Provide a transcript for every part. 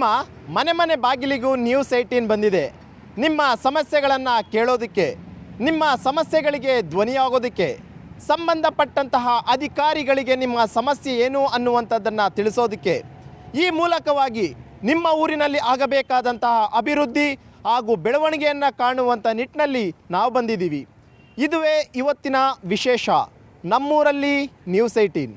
ನಿಮ್ಮ ಮನೆ ಮನೆ ಬಾಗಿಲಿಗೂ ನ್ಯೂಸ್18 ಬಂದಿದೆ. ನಿಮ್ಮ ಸಮಸ್ಯೆಗಳನ್ನು ಕೇಳೋದಕ್ಕೆ, ನಿಮ್ಮ ಸಮಸ್ಯೆಗಳಿಗೆ ಧ್ವನಿಯಾಗೋದಕ್ಕೆ, ಸಂಬಂಧಪಟ್ಟಂತಹ ಅಧಿಕಾರಿಗಳಿಗೆ ನಿಮ್ಮ ಸಮಸ್ಯೆ ಏನು ಅನ್ನುವಂಥದ್ದನ್ನು ತಿಳಿಸೋದಕ್ಕೆ, ಈ ಮೂಲಕವಾಗಿ ನಿಮ್ಮ ಊರಿನಲ್ಲಿ ಆಗಬೇಕಾದಂತಹ ಅಭಿವೃದ್ಧಿ ಹಾಗೂ ಬೆಳವಣಿಗೆಯನ್ನು ಕಾಣುವಂಥ ನಿಟ್ಟಿನಲ್ಲಿ ನಾವು ಬಂದಿದ್ದೀವಿ. ಇದುವೇ ಇವತ್ತಿನ ವಿಶೇಷ, ನಮ್ಮೂರಲ್ಲಿ ನ್ಯೂಸ್18.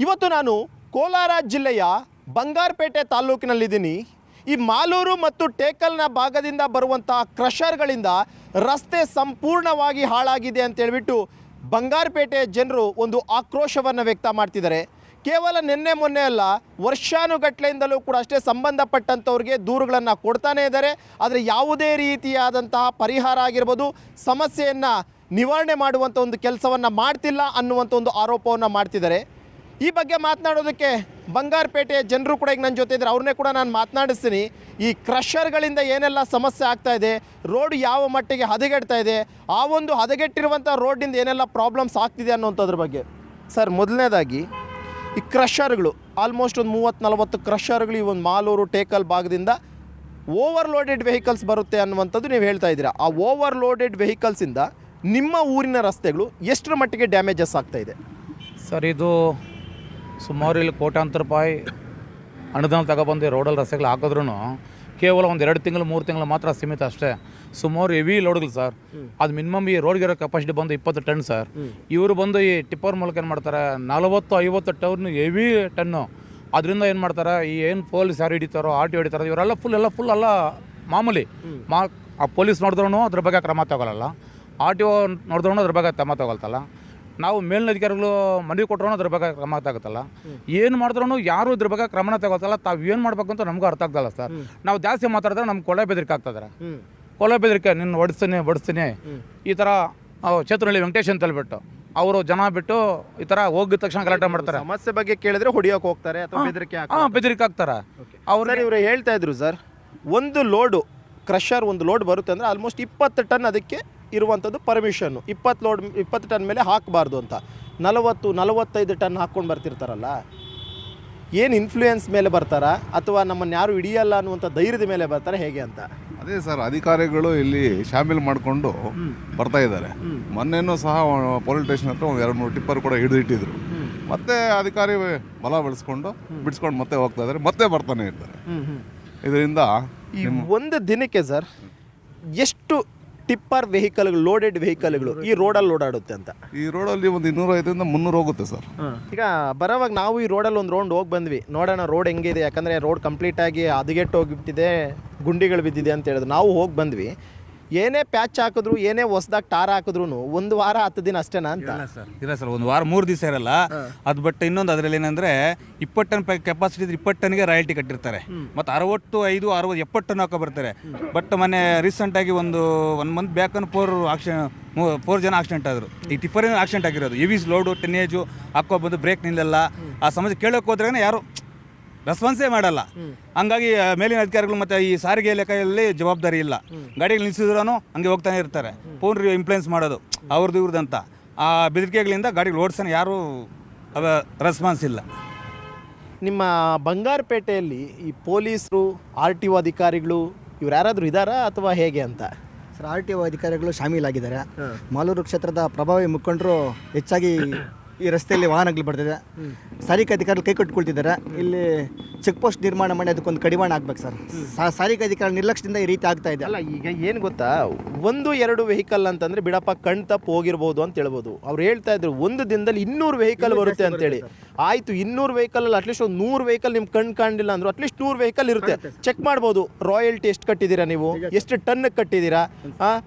ಇವತ್ತು ನಾನು ಕೋಲಾರ ಜಿಲ್ಲೆಯ ಬಂಗಾರಪೇಟೆ ತಾಲೂಕಿನಲ್ಲಿದ್ದೀನಿ. ಈ ಮಾಲೂರು ಮತ್ತು ಟೇಕಲ್ನ ಭಾಗದಿಂದ ಬರುವಂಥ ಕ್ರಷರ್ಗಳಿಂದ ರಸ್ತೆ ಸಂಪೂರ್ಣವಾಗಿ ಹಾಳಾಗಿದೆ ಅಂತೇಳ್ಬಿಟ್ಟು ಬಂಗಾರಪೇಟೆ ಜನರು ಒಂದು ಆಕ್ರೋಶವನ್ನು ವ್ಯಕ್ತ ಮಾಡ್ತಿದ್ದಾರೆ. ಕೇವಲ ನಿನ್ನೆ ಮೊನ್ನೆ ಅಲ್ಲ, ವರ್ಷಾನುಗಟ್ಲೆಯಿಂದಲೂ ಕೂಡ ಅಷ್ಟೇ ಸಂಬಂಧಪಟ್ಟಂಥವ್ರಿಗೆ ದೂರುಗಳನ್ನು ಕೊಡ್ತಾನೇ ಇದ್ದಾರೆ. ಆದರೆ ಯಾವುದೇ ರೀತಿಯಾದಂತಹ ಪರಿಹಾರ ಆಗಿರ್ಬೋದು, ಸಮಸ್ಯೆಯನ್ನು ನಿವಾರಣೆ ಮಾಡುವಂಥ ಒಂದು ಕೆಲಸವನ್ನು ಮಾಡ್ತಿಲ್ಲ ಅನ್ನುವಂಥ ಒಂದು ಆರೋಪವನ್ನು ಮಾಡ್ತಿದ್ದಾರೆ. ಈ ಬಗ್ಗೆ ಮಾತನಾಡೋದಕ್ಕೆ ಬಂಗಾರಪೇಟೆಯ ಜನರು ಕೂಡ ಈಗ ನನ್ನ ಜೊತೆ ಇದ್ದಾರೆ. ಅವ್ರನ್ನೇ ಕೂಡ ನಾನು ಮಾತನಾಡಿಸ್ತೀನಿ. ಈ ಕ್ರಷರ್ಗಳಿಂದ ಏನೆಲ್ಲ ಸಮಸ್ಯೆ ಆಗ್ತಾ ಇದೆ, ರೋಡ್ ಯಾವ ಮಟ್ಟಿಗೆ ಹದಗೆಡ್ತಾ ಇದೆ, ಆ ಒಂದು ಹದಗೆಟ್ಟಿರುವಂಥ ರೋಡಿಂದ ಏನೆಲ್ಲ ಪ್ರಾಬ್ಲಮ್ಸ್ ಆಗ್ತಿದೆ ಅನ್ನೋಂಥದ್ರ ಬಗ್ಗೆ. ಸರ್, ಮೊದಲನೇದಾಗಿ ಈ ಕ್ರಷರ್ಗಳು ಆಲ್ಮೋಸ್ಟ್ ಒಂದು 30-40 ಕ್ರಷರ್ಗಳು ಈ ಒಂದು ಮಾಲೂರು ಟೇಕಲ್ ಭಾಗದಿಂದ ಓವರ್ಲೋಡೆಡ್ ವೆಹಿಕಲ್ಸ್ ಬರುತ್ತೆ ಅನ್ನುವಂಥದ್ದು ನೀವು ಹೇಳ್ತಾ ಇದ್ದೀರಾ. ಆ ಓವರ್ಲೋಡೆಡ್ ವೆಹಿಕಲ್ಸಿಂದ ನಿಮ್ಮ ಊರಿನ ರಸ್ತೆಗಳು ಎಷ್ಟರ ಮಟ್ಟಿಗೆ ಡ್ಯಾಮೇಜಸ್ ಆಗ್ತಾ ಇದೆ? ಸರ್, ಇದು ಸುಮಾರು ಇಲ್ಲಿ ಕೋಟ್ಯಾಂತರ ರೂಪಾಯಿ ಅನುದಾನ ತಗೊಬಂದು ರೋಡಲ್ಲಿ ರಸ್ತೆಗಳು ಹಾಕಿದ್ರೂ ಕೇವಲ ಒಂದು 2 ತಿಂಗಳು 3 ತಿಂಗಳು ಮಾತ್ರ ಸೀಮಿತ ಅಷ್ಟೇ. ಸುಮಾರು ಹೆವಿ ಲೋಡ್ಗಳು ಸರ್. ಅದು ಮಿನಿಮಮ್ ಈ ರೋಡ್ಗಿರೋ ಕೆಪಾಸಿಟಿ ಬಂದು 20 ಟನ್ ಸರ್. ಇವರು ಬಂದು ಈ ಟಿಪ್ಪರ್ ಮೂಲಕ ಏನು ಮಾಡ್ತಾರೆ, 40-50 ಟನ್ ಹೆವಿ ಟನ್ನು. ಅದರಿಂದ ಏನು ಮಾಡ್ತಾರೆ, ಈ ಏನು ಪೊಲೀಸ್ ಯಾರು ಹಿಡಿತಾರೋ, RTO ಹಿಡಿತಾರೋ, ಇವರೆಲ್ಲ ಫುಲ್ ಅಲ್ಲ ಮಾಮೂಲಿ. ಆ ಪೊಲೀಸ್ ನೋಡಿದ್ರೂ ಅದ್ರ ಬಗ್ಗೆ ಕ್ರಮ ತಗೊಳ್ಳಲ್ಲ, RTO ನೋಡಿದ್ರೂ ಅದ್ರ ಬಗ್ಗೆ ಕ್ರಮ ತಗೊಳ್ತಲ್ಲ, ನಾವು ಮೇಲಿನ ಅಧಿಕಾರಿಗಳು ಮನವಿ ಕೊಟ್ಟರು ಅದ್ರ ಬಗ್ಗೆ ಕ್ರಮ ತಗೋತಲ್ಲ, ಏನು ಮಾಡಿದ್ರೂ ಯಾರು ಇದ್ರ ಬಗ್ಗೆ ಕ್ರಮನ ತಗೋತಲ್ಲ. ತಾವು ಏನು ಮಾಡ್ಬೇಕು ಅಂತ ನಮಗೂ ಅರ್ಥ ಆಗ್ತಲ್ಲ ಸರ್. ನಾವು ಜಾಸ್ತಿ ಮಾತಾಡಿದ್ರೆ ನಮ್ಗೆ ಕೊಲೆ ಬೆದರಿಕೆ ಆಗ್ತದಾರೆ. ಕೊಲೆ ಬೆದರಿಕೆ, ನಿನ್ನ ಬಡಿಸ್ತೀನಿ ಈ ಥರ. ಕ್ಷೇತ್ರದಲ್ಲಿ ವೆಂಕಟೇಶ್ ಅಂತ ಹೇಳ್ಬಿಟ್ಟು ಅವರು ಜನ ಬಿಟ್ಟು ಈ ಥರ ಹೋಗಿದ ತಕ್ಷಣ ಗಲಾಟೆ ಮಾಡ್ತಾರೆ. ಸಮಸ್ಯೆ ಬಗ್ಗೆ ಕೇಳಿದ್ರೆ ಹೊಡಿಯೋಕೆ ಹೋಗ್ತಾರೆ ಅಥವಾ ಬೆದರಿಕೆ ಆಗ್ತಾರೆ. ಇವರು ಹೇಳ್ತಾ ಇದ್ರು ಸರ್, ಒಂದು ಲೋಡು ಕ್ರಷರ್ ಒಂದು ಲೋಡ್ ಬರುತ್ತೆ ಅಂದರೆ ಆಲ್ಮೋಸ್ಟ್ 20 ಟನ್ ಅದಕ್ಕೆ ಇರುವಂಥದ್ದು ಪರ್ಮಿಷನ್ನು. 20 ಟನ್ ಮೇಲೆ ಹಾಕಬಾರ್ದು ಅಂತ. 40-45 ಟನ್ ಹಾಕ್ಕೊಂಡು ಬರ್ತಿರ್ತಾರಲ್ಲ, ಏನು ಇನ್ಫ್ಲೂಯೆನ್ಸ್ ಮೇಲೆ ಬರ್ತಾರಾ ಅಥವಾ ನಮ್ಮನ್ನು ಯಾರು ಹಿಡಿಯಲ್ಲ ಅನ್ನುವಂಥ ಧೈರ್ಯದ ಮೇಲೆ ಬರ್ತಾರೆ, ಹೇಗೆ ಅಂತ? ಅದೇ ಸರ್, ಅಧಿಕಾರಿಗಳು ಇಲ್ಲಿ ಶಾಮೀಲ್ ಮಾಡಿಕೊಂಡು ಬರ್ತಾ ಇದ್ದಾರೆ. ಮೊನ್ನೆನೂ ಸಹ ಪೊಲೀಸ್ ಸ್ಟೇಷನ್ ಹತ್ರ ಒಂದು 2-3 ಟಿಪ್ಪರ್ ಕೂಡ ಹಿಡಿದಿಟ್ಟಿದ್ರು. ಮತ್ತೆ ಅಧಿಕಾರಿ ಬಲ ಬಿಡಿಸ್ಕೊಂಡು ಮತ್ತೆ ಹೋಗ್ತಾ ಇದ್ದಾರೆ, ಮತ್ತೆ ಬರ್ತಾನೆ ಇರ್ತಾರೆ. ಇದರಿಂದ ಈ ಒಂದು ದಿನಕ್ಕೆ ಸರ್ ಎಷ್ಟು ಟಿಪ್ಪರ್ ವೆಹಿಕಲ್ಗಳು, ಲೋಡೆಡ್ ವೆಹಿಕಲ್ಗಳು ಈ ರೋಡಲ್ಲಿ ಓಡಾಡುತ್ತೆ ಅಂತ? ಈ ರೋಡಲ್ಲಿ ಒಂದು 250-300 ಹೋಗುತ್ತೆ ಸರ್. ಈಗ ಬರೋವಾಗ ನಾವು ಈ ರೋಡಲ್ಲಿ ಒಂದು ರೌಂಡ್ ಹೋಗಿ ಬಂದ್ವಿ, ನೋಡೋಣ ರೋಡ್ ಹೆಂಗಿದೆ. ಯಾಕಂದರೆ ರೋಡ್ ಕಂಪ್ಲೀಟಾಗಿ ಹದಗೆಟ್ಟು ಹೋಗಿಬಿಟ್ಟಿದೆ, ಗುಂಡಿಗಳು ಬಿದ್ದಿದೆ ಅಂತ ಹೇಳಿದ್ರು. ನಾವು ಹೋಗಿ ಬಂದ್ವಿ. ಏನೇ ಪ್ಯಾಚ್ ಹಾಕಿದ್ರು, ಏನೇ ಹೊಸದಾಗಿ ಟಾರ್ ಹಾಕಿದ್ರು 1 ವಾರ 10 ದಿನ ಅಷ್ಟೇನಾ ಅಂತ? ಇಲ್ಲ ಸರ್, 1 ವಾರ 3 ದಿವಸ ಇರಲ್ಲ ಅದು. ಬಟ್ ಇನ್ನೊಂದು ಅದರಲ್ಲಿ ಏನಂದರೆ 20 ಟನ್ ಕೆಪಾಸಿಟಿ ಇದ್ರೆ 20 ಟನ್ಗೆ ರಾಯಲ್ಟಿ ಕಟ್ಟಿರ್ತಾರೆ. ಮತ್ತು 65, 60, 70 ಟನ್ ಹಾಕೋ ಬರ್ತಾರೆ. ಬಟ್ ಮೊನ್ನೆ ರೀಸೆಂಟಾಗಿ ಒಂದು ಮಂತ್ ಬ್ಯಾಕ್ 4 ಜನ ಆಕ್ಸಿಡೆಂಟ್ ಆದರು. ಈ ಟಿಪ್ಪರ್ ಆಕ್ಸಿಡೆಂಟ್ ಆಗಿರೋದು. ಹೆವಿ ಲೋಡು, ಟೆನ್ನೇಜು ಹಾಕೋ ಬಂದು ಬ್ರೇಕ್ ನಿಲ್ಲಲ್ಲ. ಆ ಸಮಸ್ಯೆ ಕೇಳೋಕೆ ಹೋದ್ರೆ ಯಾರು ರೆಸ್ಪಾನ್ಸೇ ಮಾಡಲ್ಲ. ಹಂಗಾಗಿ ಮೇಲಿನ ಅಧಿಕಾರಿಗಳು ಮತ್ತು ಈ ಸಾರಿಗೆ ಇಲಾಖೆಯಲ್ಲಿ ಜವಾಬ್ದಾರಿ ಇಲ್ಲ. ಗಾಡಿಗಳು ನಿಲ್ಲಿಸಿದ್ರೂ ಹಂಗೆ ಹೋಗ್ತಾನೆ ಇರ್ತಾರೆ. ಫೋನ್ ಇಂಪ್ಲೂಯೆನ್ಸ್ ಮಾಡೋದು ಅವ್ರದ್ದು ಇವ್ರದ್ದು ಅಂತ. ಆ ಬೆದರಿಕೆಗಳಿಂದ ಗಾಡಿಗಳು ಓಡಿಸೋಣ ಯಾರೂ ರೆಸ್ಪಾನ್ಸ್ ಇಲ್ಲ. ನಿಮ್ಮ ಬಂಗಾರಪೇಟೆಯಲ್ಲಿ ಈ ಪೊಲೀಸರು, RTO ಅಧಿಕಾರಿಗಳು ಇವ್ರು ಯಾರಾದರೂ ಇದ್ದಾರಾ ಅಥವಾ ಹೇಗೆ ಅಂತ? ಸರ್, RTO ಅಧಿಕಾರಿಗಳು ಶಾಮೀಲಾಗಿದ್ದಾರೆ. ಮಾಲೂರು ಕ್ಷೇತ್ರದ ಪ್ರಭಾವಿ ಮುಖಂಡರು ಹೆಚ್ಚಾಗಿ ಈ ರಸ್ತೆಯಲ್ಲಿ ವಾಹನಗಳು ಬರ್ತಿದೆ. ಸಾರಿಗೆ ಅಧಿಕಾರಿಗಳು ಕೈ ಕಟ್ಕೊಳ್ತಿದ್ದಾರೆ. ಇಲ್ಲಿ ಚೆಕ್ ಪೋಸ್ಟ್ ನಿರ್ಮಾಣ ಮಾಡಿ ಅದಕ್ಕೊಂದು ಕಡಿವಾಣ ಆಗ್ಬೇಕು ಸರ್. ಸಾರಿಗೆ ಅಧಿಕಾರಿ ನಿರ್ಲಕ್ಷ್ಯದಿಂದ ಈ ರೀತಿ ಆಗ್ತಾ ಇದೆ. ಅಲ್ಲ, ಈಗ ಏನು ಗೊತ್ತಾ, 1-2 ವೆಹಿಕಲ್ ಅಂತಂದರೆ ಬಿಡಪ್ಪ ಕಣ್ ತಪ್ಪು ಹೋಗಿರ್ಬೋದು ಅಂತ ಹೇಳ್ಬೋದು. ಅವ್ರು ಹೇಳ್ತಾ ಇದ್ರು ಒಂದು ದಿನದಲ್ಲಿ 200 ವೆಹಿಕಲ್ ಬರುತ್ತೆ ಅಂತೇಳಿ. ಆಯಿತು, 200 ವೆಹಿಕಲಲ್ಲಿ ಅಟ್ಲೀಸ್ಟ್ ಒಂದು 100 ವೆಹಿಕಲ್ ನಿಮ್ಮ ಕಣ್ ಕಾಣಿಲ್ಲ ಅಂದರು ಅಟ್ಲೀಸ್ಟ್ 100 ವೆಹಿಕಲ್ ಇರುತ್ತೆ. ಚೆಕ್ ಮಾಡ್ಬೋದು, ರಾಯಲ್ಟಿ ಎಷ್ಟು ಕಟ್ಟಿದ್ದೀರಾ ನೀವು, ಎಷ್ಟು ಟನ್ ಕಟ್ಟಿದ್ದೀರಾ,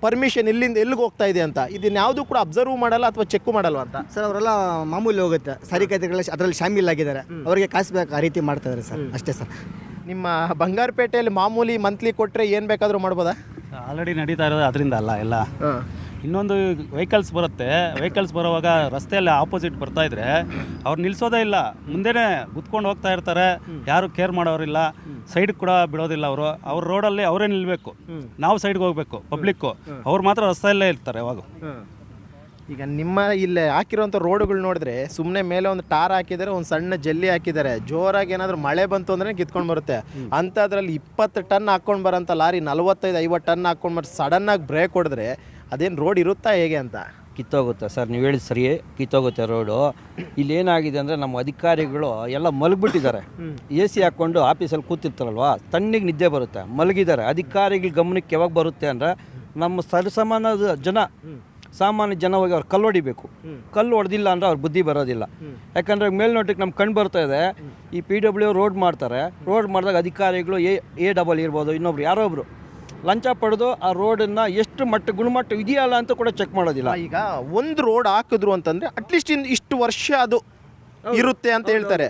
ಪರ್ಮಿಷನ್ ಎಲ್ಲಿಂದ ಎಲ್ಲಿಗೆ ಹೋಗ್ತಾ ಇದೆ ಅಂತ. ಇದನ್ನ ಯಾವುದು ಕೂಡ ಅಬ್ಸರ್ವ್ ಮಾಡಲ್ಲ ಅಥವಾ ಚೆಕ್ ಮಾಡಲ್ವ ಅಂತ? ಸರ್, ಅವರೆಲ್ಲ ಮಾಮೂಲಿ ಹೋಗುತ್ತೆ. ಸಾರಿಗೆ ಅಧಿಕಾರಿಗಳು ಅದರಲ್ಲಿ ಶಾಮೀಲಾಗಿದ್ದಾರೆ. ಅವರಿಗೆ ಕಾಸು ಬೇಕು ಆ ರೀತಿ ಮಾಡ್ತಾ ಇದ್ದಾರೆ ಸರ್, ಅಷ್ಟೇ ಸರ್. ನಿಮ್ಮ ಬಂಗಾರಪೇಟೆಯಲ್ಲಿ ಮಾಮೂಲಿ ಮಂತ್ಲಿ ಕೊಟ್ಟರೆ ಏನು ಬೇಕಾದರೂ ಮಾಡ್ಬೋದಾ? ಆಲ್ರೆಡಿ ನಡೀತಾ ಇರೋದು ಅದರಿಂದ ಅಲ್ಲ ಎಲ್ಲ. ಇನ್ನೊಂದು ವೆಹಿಕಲ್ಸ್ ಬರುತ್ತೆ, ವೆಹಿಕಲ್ಸ್ ಬರುವಾಗ ರಸ್ತೆಯಲ್ಲಿ ಆಪೋಸಿಟ್ ಬರ್ತಾ ಇದ್ರೆ ಅವ್ರು ನಿಲ್ಲಿಸೋದೇ ಇಲ್ಲ, ಮುಂದೆನೇ ಗುತ್ಕೊಂಡು ಹೋಗ್ತಾ ಇರ್ತಾರೆ, ಯಾರು ಕೇರ್ ಮಾಡೋರಿಲ್ಲ, ಸೈಡ್ ಕೂಡ ಬಿಡೋದಿಲ್ಲ ಅವರು. ಅವ್ರ ರೋಡಲ್ಲಿ ಅವರೇ ನಿಲ್ಲಬೇಕು, ನಾವು ಸೈಡ್ಗೆ ಹೋಗ್ಬೇಕು, ಪಬ್ಲಿಕ್ಕು. ಅವ್ರು ಮಾತ್ರ ರಸ್ತೆಯಲ್ಲೇ ಇರ್ತಾರೆ ಯಾವಾಗ. ಈಗ ನಿಮ್ಮ ಇಲ್ಲೇ ಹಾಕಿರೋಂಥ ರೋಡುಗಳು ನೋಡಿದ್ರೆ ಸುಮ್ಮನೆ ಮೇಲೆ ಒಂದು ಟಾರ್ ಹಾಕಿದ್ದಾರೆ, ಒಂದು ಸಣ್ಣ ಜಲ್ಲಿ ಹಾಕಿದ್ದಾರೆ, ಜೋರಾಗಿ ಏನಾದರೂ ಮಳೆ ಬಂತು ಅಂದರೆ ಕಿತ್ಕೊಂಡು ಬರುತ್ತೆ. ಅಂಥದ್ರಲ್ಲಿ 20 ಟನ್ ಹಾಕ್ಕೊಂಡು ಬರೋಂಥ ಲಾರಿ 45-50 ಟನ್ ಹಾಕ್ಕೊಂಡು ಬರೋ ಸಡನ್ನಾಗಿ ಬ್ರೇಕ್ ಹೊಡೆದ್ರೆ ಅದೇನು ರೋಡ್ ಇರುತ್ತಾ ಹೇಗೆ ಅಂತ? ಕಿತ್ತೋಗುತ್ತೆ ಸರ್, ನೀವು ಹೇಳಿದ ಸರಿ, ಕಿತ್ತೋಗುತ್ತೆ ರೋಡು. ಇಲ್ಲೇನಾಗಿದೆ ಅಂದರೆ ನಮ್ಮ ಅಧಿಕಾರಿಗಳು ಎಲ್ಲ ಮಲಗಿಬಿಟ್ಟಿದ್ದಾರೆ. AC ಹಾಕ್ಕೊಂಡು ಆಫೀಸಲ್ಲಿ ಕೂತಿರ್ತಾರಲ್ವ, ತಣ್ಣಿಗೆ ನಿದ್ದೆ ಬರುತ್ತೆ, ಮಲಗಿದ್ದಾರೆ. ಅಧಿಕಾರಿಗಳ ಗಮನಕ್ಕೆ ಯಾವಾಗ ಬರುತ್ತೆ ಅಂದರೆ ನಮ್ಮ ಸರ್ವಸಾಮಾನ್ಯ ಜನ, ಸಾಮಾನ್ಯ ಜನ ಹೋಗಿ ಅವ್ರು ಕಲ್ಲು ಹೊಡಿಬೇಕು. ಕಲ್ಲು ಹೊಡೆದಿಲ್ಲ ಅಂದರೆ ಅವ್ರ ಬುದ್ಧಿ ಬರೋದಿಲ್ಲ. ಯಾಕಂದರೆ ಮೇಲ್ನೋಟಕ್ಕೆ ನಮ್ಗೆ ಕಂಡು ಬರ್ತಾ ಇದೆ, ಈ PW ರೋಡ್ ಮಾಡ್ತಾರೆ, ರೋಡ್ ಮಾಡಿದಾಗ ಅಧಿಕಾರಿಗಳು AW ಇರ್ಬೋದು, ಇನ್ನೊಬ್ರು ಯಾರೋ ಒಬ್ರು ಲಂಚ ಪಡೆದು ಆ ರೋಡನ್ನು ಎಷ್ಟು ಗುಣಮಟ್ಟ ಇದೆಯಲ್ಲ ಅಂತ ಕೂಡ ಚೆಕ್ ಮಾಡೋದಿಲ್ಲ. ಈಗ ಒಂದು ರೋಡ್ ಹಾಕಿದ್ರು ಅಂತಂದ್ರೆ ಅಟ್ಲೀಸ್ಟ್ ಇಷ್ಟು ವರ್ಷ ಅದು ಇರುತ್ತೆ ಅಂತ ಹೇಳ್ತಾರೆ.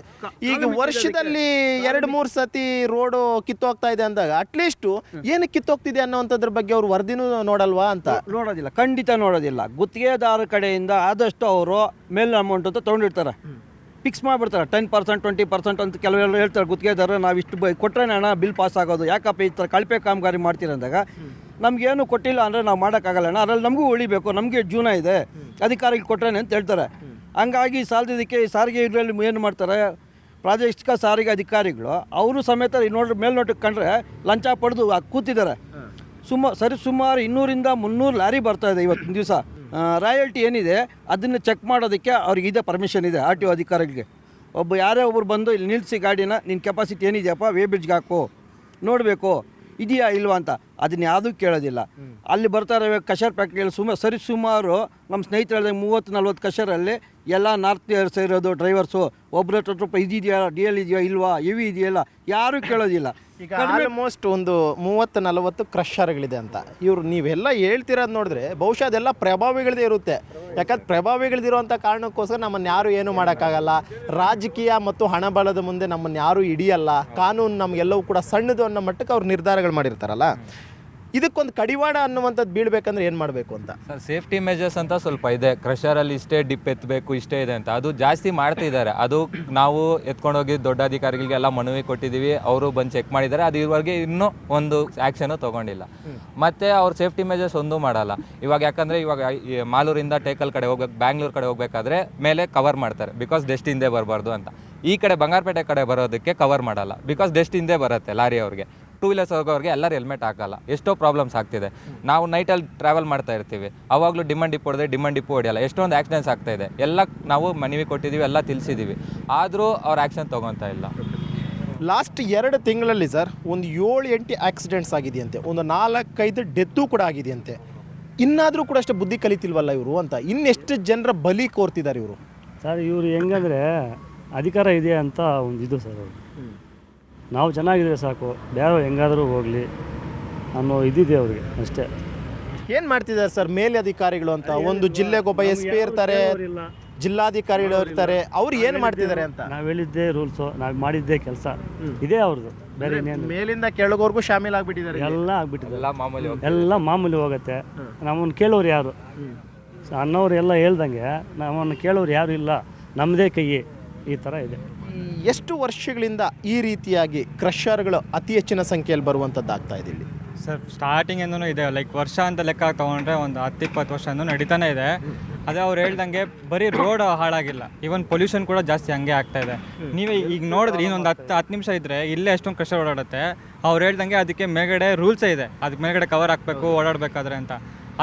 ಈಗ ವರ್ಷದಲ್ಲಿ 2-3 ಸತಿ ರೋಡು ಕಿತ್ತೋಗ್ತಾ ಇದೆ ಅಂದಾಗ ಅಟ್ಲೀಸ್ಟ್ ಏನಕ್ಕೆ ಕಿತ್ತೋಗ್ತಿದೆ ಅನ್ನೋಂಥದ್ರ ಬಗ್ಗೆ ಅವ್ರು ವರದಿನೂ ನೋಡಲ್ವಾ ಅಂತ? ನೋಡೋದಿಲ್ಲ, ಖಂಡಿತ ನೋಡೋದಿಲ್ಲ. ಗುತ್ತಿಗೆದಾರ ಕಡೆಯಿಂದ ಆದಷ್ಟು ಅವರು ಮೇಲ್ ಅಮೌಂಟ್ ಅಂತ ತೊಗೊಂಡಿರ್ತಾರೆ, ಫಿಕ್ಸ್ ಮಾಡಿಬಿಡ್ತಾರೆ. 10%, 20% ಅಂತ ಕೆಲವೆಲ್ಲ ಹೇಳ್ತಾರೆ ಗುತ್ತಿಗೆದಾರ. ನಾವು ಇಷ್ಟು ಕೊಟ್ಟರೆ ಹಣ ಬಿಲ್ ಪಾಸ್ ಆಗೋದು, ಯಾಕಪ್ಪ ಈ ಥರ ಕಳಪೆ ಕಾಮಗಾರಿ ಮಾಡ್ತೀರ ಅಂದಾಗ ನಮಗೇನು ಕೊಟ್ಟಿಲ್ಲ ಅಂದರೆ ನಾವು ಮಾಡೋಕ್ಕಾಗಲ್ಲ ಅಣ್ಣ, ಅದರಲ್ಲಿ ನಮಗೂ ಉಳಿಬೇಕು, ನಮಗೆ ಜೀವನ ಇದೆ, ಅಧಿಕಾರಿಗಳು ಕೊಟ್ರೇನೆ ಅಂತ ಹೇಳ್ತಾರೆ. ಹಂಗಾಗಿ ಸಾಲದಿದ್ದಕ್ಕೆ ಈ ಸಾರಿಗೆ ಇದರಲ್ಲಿ ಏನು ಮಾಡ್ತಾರೆ, ಪ್ರಾದೇಶಿಕ ಸಾರಿಗೆ ಅಧಿಕಾರಿಗಳು ಅವರು ಸಮೇತ ಮೇಲ್ನೋಟಕ್ಕೆ ಕಂಡ್ರೆ ಲಂಚ ಪಡೆದು ಕೂತಿದ್ದಾರೆ. ಸುಮಾರು 200-300 ಲಾರಿ ಬರ್ತಾ ಇದೆ ಇವತ್ತಿನ ದಿವಸ. ರಾಯಲ್ಟಿ ಏನಿದೆ ಅದನ್ನು ಚೆಕ್ ಮಾಡೋದಕ್ಕೆ ಅವ್ರಿಗಿದೆ ಪರ್ಮಿಷನ್ ಇದೆ RTO ಅಧಿಕಾರಿಗಳಿಗೆ. ಯಾರೇ ಒಬ್ಬರು ಬಂದು ಇಲ್ಲಿ ನಿಲ್ಲಿಸಿ ಗಾಡಿನ, ನಿನ್ನ ಕೆಪಾಸಿಟಿ ಏನಿದೆಯಪ್ಪ, ವೇ ಬ್ರಿಡ್ಜ್ಗೆ ಹಾಕು, ನೋಡಬೇಕು ಇದೆಯಾ ಇಲ್ವಾ ಅಂತ, ಅದನ್ನ ಯಾವುದೂ ಕೇಳೋದಿಲ್ಲ. ಅಲ್ಲಿ ಬರ್ತಾರೆ ಕಷರ್ ಫ್ಯಾಕ್ಟ್ರಿಯಲ್ಲಿ ಸುಮಾರು ನಮ್ಮ ಸ್ನೇಹಿತರು 30-40 ಕಷರಲ್ಲಿ ಎಲ್ಲ ನಾರ್ತ್ ಸೇರೋದು ಡ್ರೈವರ್ಸು. ಒಬ್ಬರ ಹತ್ರ ಇದೆಯಾ, DL ಇದೆಯಾ ಇಲ್ವಾ, EV ಇದೆಯಲ್ಲ, ಯಾರೂ ಕೇಳೋದಿಲ್ಲ. ಈಗ ಆಲ್ಮೋಸ್ಟ್ ಒಂದು 30-40 ಕ್ರಷರ್ಗಳಿದೆ ಅಂತ ಇವರು ನೀವೆಲ್ಲ ಹೇಳ್ತಿರೋದು ನೋಡಿದ್ರೆ ಬಹುಶಃ ಅದೆಲ್ಲ ಪ್ರಭಾವಿಗಳದೇ ಇರುತ್ತೆ. ಯಾಕಂದ್ರೆ ಪ್ರಭಾವಿಗಳದಿರುವಂಥ ಕಾರಣಕ್ಕೋಸ್ಕರ ನಮ್ಮನ್ನು ಯಾರು ಏನು ಮಾಡೋಕ್ಕಾಗಲ್ಲ. ರಾಜಕೀಯ ಮತ್ತು ಹಣಬಲದ ಮುಂದೆ ನಮ್ಮನ್ನು ಯಾರೂ ಹಿಡಿಯಲ್ಲ. ಕಾನೂನು ನಮಗೆಲ್ಲವೂ ಕೂಡ ಸಣ್ಣದು ಅನ್ನೋ ಮಟ್ಟಕ್ಕೆ ಅವ್ರು ನಿರ್ಧಾರಗಳು ಮಾಡಿರ್ತಾರಲ್ಲ. ಇದಕ್ಕೊಂದು ಕಡಿವಾಣ ಅನ್ನುವಂಥದ್ದು ಬೀಳಬೇಕಂದ್ರೆ ಏನು ಮಾಡಬೇಕು ಅಂತ ಸರ್? ಸೇಫ್ಟಿ ಮೆಜರ್ಸ್ ಅಂತ ಸ್ವಲ್ಪ ಇದೆ. ಕ್ರಷರಲ್ಲಿ ಇಷ್ಟೇ ಡಿಪ್ ಎತ್ತಬೇಕು, ಇಷ್ಟೇ ಇದೆ ಅಂತ ಅದು ಜಾಸ್ತಿ ಮಾಡ್ತಿದ್ದಾರೆ. ಅದು ನಾವು ಎತ್ಕೊಂಡೋಗಿ ದೊಡ್ಡ ಅಧಿಕಾರಿಗಳಿಗೆಲ್ಲ ಮನವಿ ಕೊಟ್ಟಿದ್ದೀವಿ, ಅವರು ಬಂದು ಚೆಕ್ ಮಾಡಿದ್ದಾರೆ. ಅದು ಇದುವರೆಗೆ ಇನ್ನೂ ಒಂದು ಆ್ಯಕ್ಷನು ತೊಗೊಂಡಿಲ್ಲ. ಮತ್ತು ಅವ್ರು ಸೇಫ್ಟಿ ಮೆಜರ್ಸ್ ಒಂದೂ ಮಾಡಲ್ಲ. ಯಾಕಂದರೆ ಇವಾಗ ಮಾಲೂರಿಂದ ಟೇಕಲ್ ಕಡೆ ಹೋಗ್ಬೇಕು, ಬ್ಯಾಂಗ್ಳೂರು ಕಡೆ ಹೋಗಬೇಕಾದ್ರೆ ಮೇಲೆ ಕವರ್ ಮಾಡ್ತಾರೆ, ಬಿಕಾಸ್ ಡಸ್ಟ್ ಹಿಂದೆ ಬರಬಾರ್ದು ಅಂತ. ಈ ಕಡೆ ಬಂಗಾರಪೇಟೆ ಕಡೆ ಬರೋದಕ್ಕೆ ಕವರ್ ಮಾಡಲ್ಲ, ಬಿಕಾಸ್ ಡಸ್ಟ್ ಹಿಂದೆ ಬರುತ್ತೆ ಲಾರಿ ಅವ್ರಿಗೆ. 2 ವೀಲರ್ಸ್ ಹೋಗೋರಿಗೆ ಎಲ್ಲರೂ ಹೆಲ್ಮೆಟ್ ಹಾಕಲ್ಲ. ಎಷ್ಟೋ ಪ್ರಾಬ್ಲಮ್ಸ್ ಆಗ್ತಿದೆ. ನಾವು ನೈಟಲ್ಲಿ ಟ್ರಾವೆಲ್ ಮಾಡ್ತಾ ಇರ್ತೀವಿ, ಅವಾಗಲೂ ಡಿಮಾಂಡ್ ಡಿಪೋ ಹೊಡೆದ್ರೆ ಡಿಮಾಂಡ್ ಡಿಪೋ ಹೊಡೆಯಲ್ಲ. ಎಷ್ಟೊಂದು ಆಕ್ಸಿಡೆಂಟ್ಸ್ ಆಗ್ತಾ ಇದೆ. ಎಲ್ಲ ನಾವು ಮನವಿ ಕೊಟ್ಟಿದ್ದೀವಿ, ಎಲ್ಲ ತಿಳಿಸಿದ್ದೀವಿ, ಆದರೂ ಅವ್ರು ಆ್ಯಕ್ಷನ್ ತೊಗೊತಾ ಇಲ್ಲ. ಲಾಸ್ಟ್ 2 ತಿಂಗಳಲ್ಲಿ ಸರ್ ಒಂದು 7-8 ಆಕ್ಸಿಡೆಂಟ್ಸ್ ಆಗಿದೆಯಂತೆ, ಒಂದು 4-5 ಡೆತ್ತೂ ಕೂಡ ಆಗಿದೆಯಂತೆ. ಇನ್ನಾದರೂ ಕೂಡ ಅಷ್ಟೇ ಬುದ್ಧಿ ಕಲಿತಿಲ್ವಲ್ಲ ಇವರು ಅಂತ. ಇನ್ನೆಷ್ಟು ಜನರ ಬಲಿ ಕೋರ್ತಿದ್ದಾರೆ ಇವರು ಸರ್? ಇವರು ಹೆಂಗಂದರೆ ಅಧಿಕಾರ ಇದೆ ಅಂತ ಒಂದು ಇದು ಸರ್. ಅವರು ನಾವು ಚೆನ್ನಾಗಿದ್ರೆ ಸಾಕು, ಬೇರೆ ಹೆಂಗಾದರೂ ಹೋಗಲಿ ಅನ್ನೋ ಇದಿದೆ ಅವ್ರಿಗೆ ಅಷ್ಟೇ. ಏನು ಮಾಡ್ತಿದ್ದಾರೆ ಸರ್ ಮೇಲೆ ಅಧಿಕಾರಿಗಳು ಅಂತ? ಒಂದು ಜಿಲ್ಲೆಗೊಬ್ಬ SP ಇರ್ತಾರೆ, ಜಿಲ್ಲಾಧಿಕಾರಿಗಳು ಇರ್ತಾರೆ, ಅವ್ರು ಏನು ಮಾಡ್ತಿದ್ದಾರೆ ಅಂತ? ನಾವು ಹೇಳಿದ್ದೇ ರೂಲ್ಸು, ನಾವು ಮಾಡಿದ್ದೇ ಕೆಲಸ ಇದೇ ಅವ್ರದ್ದು. ಬೇರೆ ಇನ್ನೇನು ಮೇಲಿಂದ ಕೆಳಗೋರ್ಗೂ ಶಾಮೀಲಾಗ್ಬಿಟ್ಟಿದ್ದಾರೆ. ಎಲ್ಲ ಆಗ್ಬಿಟ್ಟಿದೆ, ಮಾಮೂಲಿ ಎಲ್ಲ ಮಾಮೂಲಿ ಹೋಗುತ್ತೆ. ನಮ್ಮನ್ನು ಕೇಳೋರು ಯಾರು? ಅನ್ನೋರು ಎಲ್ಲ ಹೇಳ್ದಂಗೆ ನಮ್ಮನ್ನು ಕೇಳೋರು ಯಾರು ಇಲ್ಲ, ನಮ್ಮದೇ ಕೈ, ಈ ಥರ ಇದೆ. ಎಷ್ಟು ವರ್ಷಗಳಿಂದ ಈ ರೀತಿಯಾಗಿ ಕ್ರಷರ್ಗಳು ಅತಿ ಹೆಚ್ಚಿನ ಸಂಖ್ಯೆಯಲ್ಲಿ ಬರುವಂಥದ್ದು ಆಗ್ತಾ ಇದೆ ಇಲ್ಲಿ ಸರ್? ಸ್ಟಾರ್ಟಿಂಗಿಂದನೂ ಇದೆ, ಲೈಕ್ ವರ್ಷ ಅಂತ ಲೆಕ್ಕ ತೊಗೊಂಡ್ರೆ ಒಂದು 10-20 ವರ್ಷದಿಂದ ನಡೀತಾನೆ ಇದೆ. ಅದೇ ಅವ್ರು ಹೇಳ್ದಂಗೆ ಬರೀ ರೋಡ್ ಹಾಳಾಗಿಲ್ಲ, ಈವನ್ ಪೊಲ್ಯೂಷನ್ ಕೂಡ ಜಾಸ್ತಿ ಹಂಗೆ ಆಗ್ತಾ ಇದೆ. ನೀವೇ ಈಗ ನೋಡಿದ್ರೆ ಇನ್ನೊಂದು 10 ನಿಮಿಷ ಇದ್ದರೆ ಇಲ್ಲೇ ಎಷ್ಟೊಂದು ಕ್ರಷರ್ ಓಡಾಡುತ್ತೆ. ಅವ್ರು ಹೇಳ್ದಂಗೆ ಅದಕ್ಕೆ ಮೇಲ್ಗಡೆ ರೂಲ್ಸೇ ಇದೆ, ಅದಕ್ಕೆ ಮೇಲ್ಗಡೆ ಕವರ್ ಹಾಕಬೇಕು ಓಡಾಡಬೇಕಾದ್ರೆ ಅಂತ.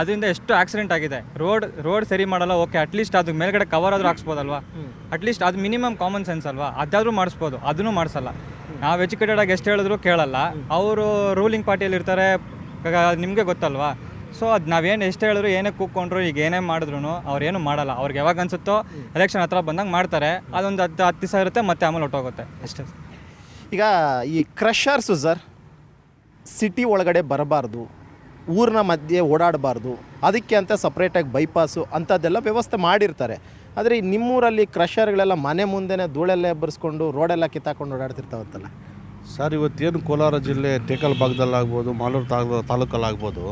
ಅದರಿಂದ ಎಷ್ಟು ಆಕ್ಸಿಡೆಂಟ್ ಆಗಿದೆ. ರೋಡ್ ಸರಿ ಮಾಡಲ್ಲ, ಓಕೆ, ಅಟ್ಲೀಸ್ಟ್ ಅದು ಮೇಲ್ಗಡೆ ಕವರ್ ಆದರೂ ಹಾಕ್ಸ್ಬೋದಲ್ವಾ? ಅಟ್ಲೀಸ್ಟ್ ಅದು ಮಿನಿಮಮ್ ಕಾಮನ್ ಸೆನ್ಸ್ ಅಲ್ವಾ? ಅದಾದರೂ ಮಾಡಿಸ್ಬೋದು, ಅದನ್ನು ಮಾಡಿಸಲ್ಲ. ನಾವು ಎಜುಕೇಟೆಡ್ ಆಗಿ ಎಷ್ಟು ಹೇಳಿದ್ರು ಕೇಳಲ್ಲ. ಅವರು ರೂಲಿಂಗ್ ಪಾರ್ಟಿಯಲ್ಲಿ ಇರ್ತಾರೆ, ನಿಮಗೆ ಗೊತ್ತಲ್ವಾ? ಸೊ ಅದು ನಾವೇನು ಎಷ್ಟು ಹೇಳಿದ್ರು, ಏನೇ ಕೂತ್ಕೊಂಡ್ರು, ಈಗ ಏನೇ ಮಾಡಿದ್ರು ಅವ್ರೇನು ಮಾಡಲ್ಲ. ಅವ್ರಿಗೆ ಯಾವಾಗ ಅನಿಸುತ್ತೋ ಎಲೆಕ್ಷನ್ ಹತ್ರ ಬಂದಂಗೆ ಮಾಡ್ತಾರೆ. ಅದೊಂದು 10 ದಿವಸ ಇರುತ್ತೆ, ಮತ್ತೆ ಆಮೇಲೆ ಹೊಟ್ಟೋಗುತ್ತೆ ಅಷ್ಟೇ. ಈಗ ಈ ಕ್ರಷರ್ಸು ಸರ್ ಸಿಟಿ ಒಳಗಡೆ ಬರಬಾರ್ದು, ಊರಿನ ಮಧ್ಯೆ ಓಡಾಡಬಾರ್ದು, ಅದಕ್ಕೆ ಅಂತ ಸಪ್ರೇಟಾಗಿ ಬೈಪಾಸು ಅಂಥದ್ದೆಲ್ಲ ವ್ಯವಸ್ಥೆ ಮಾಡಿರ್ತಾರೆ. ಆದರೆ ನಿಮ್ಮೂರಲ್ಲಿ ಕ್ರಷರ್ಗಳೆಲ್ಲ ಮನೆ ಮುಂದೆನೇ ಧೂಳೆಲ್ಲ ಎಬ್ಬರಿಸ್ಕೊಂಡು ರೋಡೆಲ್ಲ ಕಿತ್ತಾಕೊಂಡು ಓಡಾಡ್ತಿರ್ತಾವಂತಲ್ಲ, ಸರ್ ಇವತ್ತೇನು ಕೋಲಾರ ಜಿಲ್ಲೆ ಟೇಕಲ್ ಭಾಗದಲ್ಲಾಗ್ಬೋದು, ಮಾಲೂರು ತಾಲೂಕಲ್ಲಾಗ್ಬೋದು,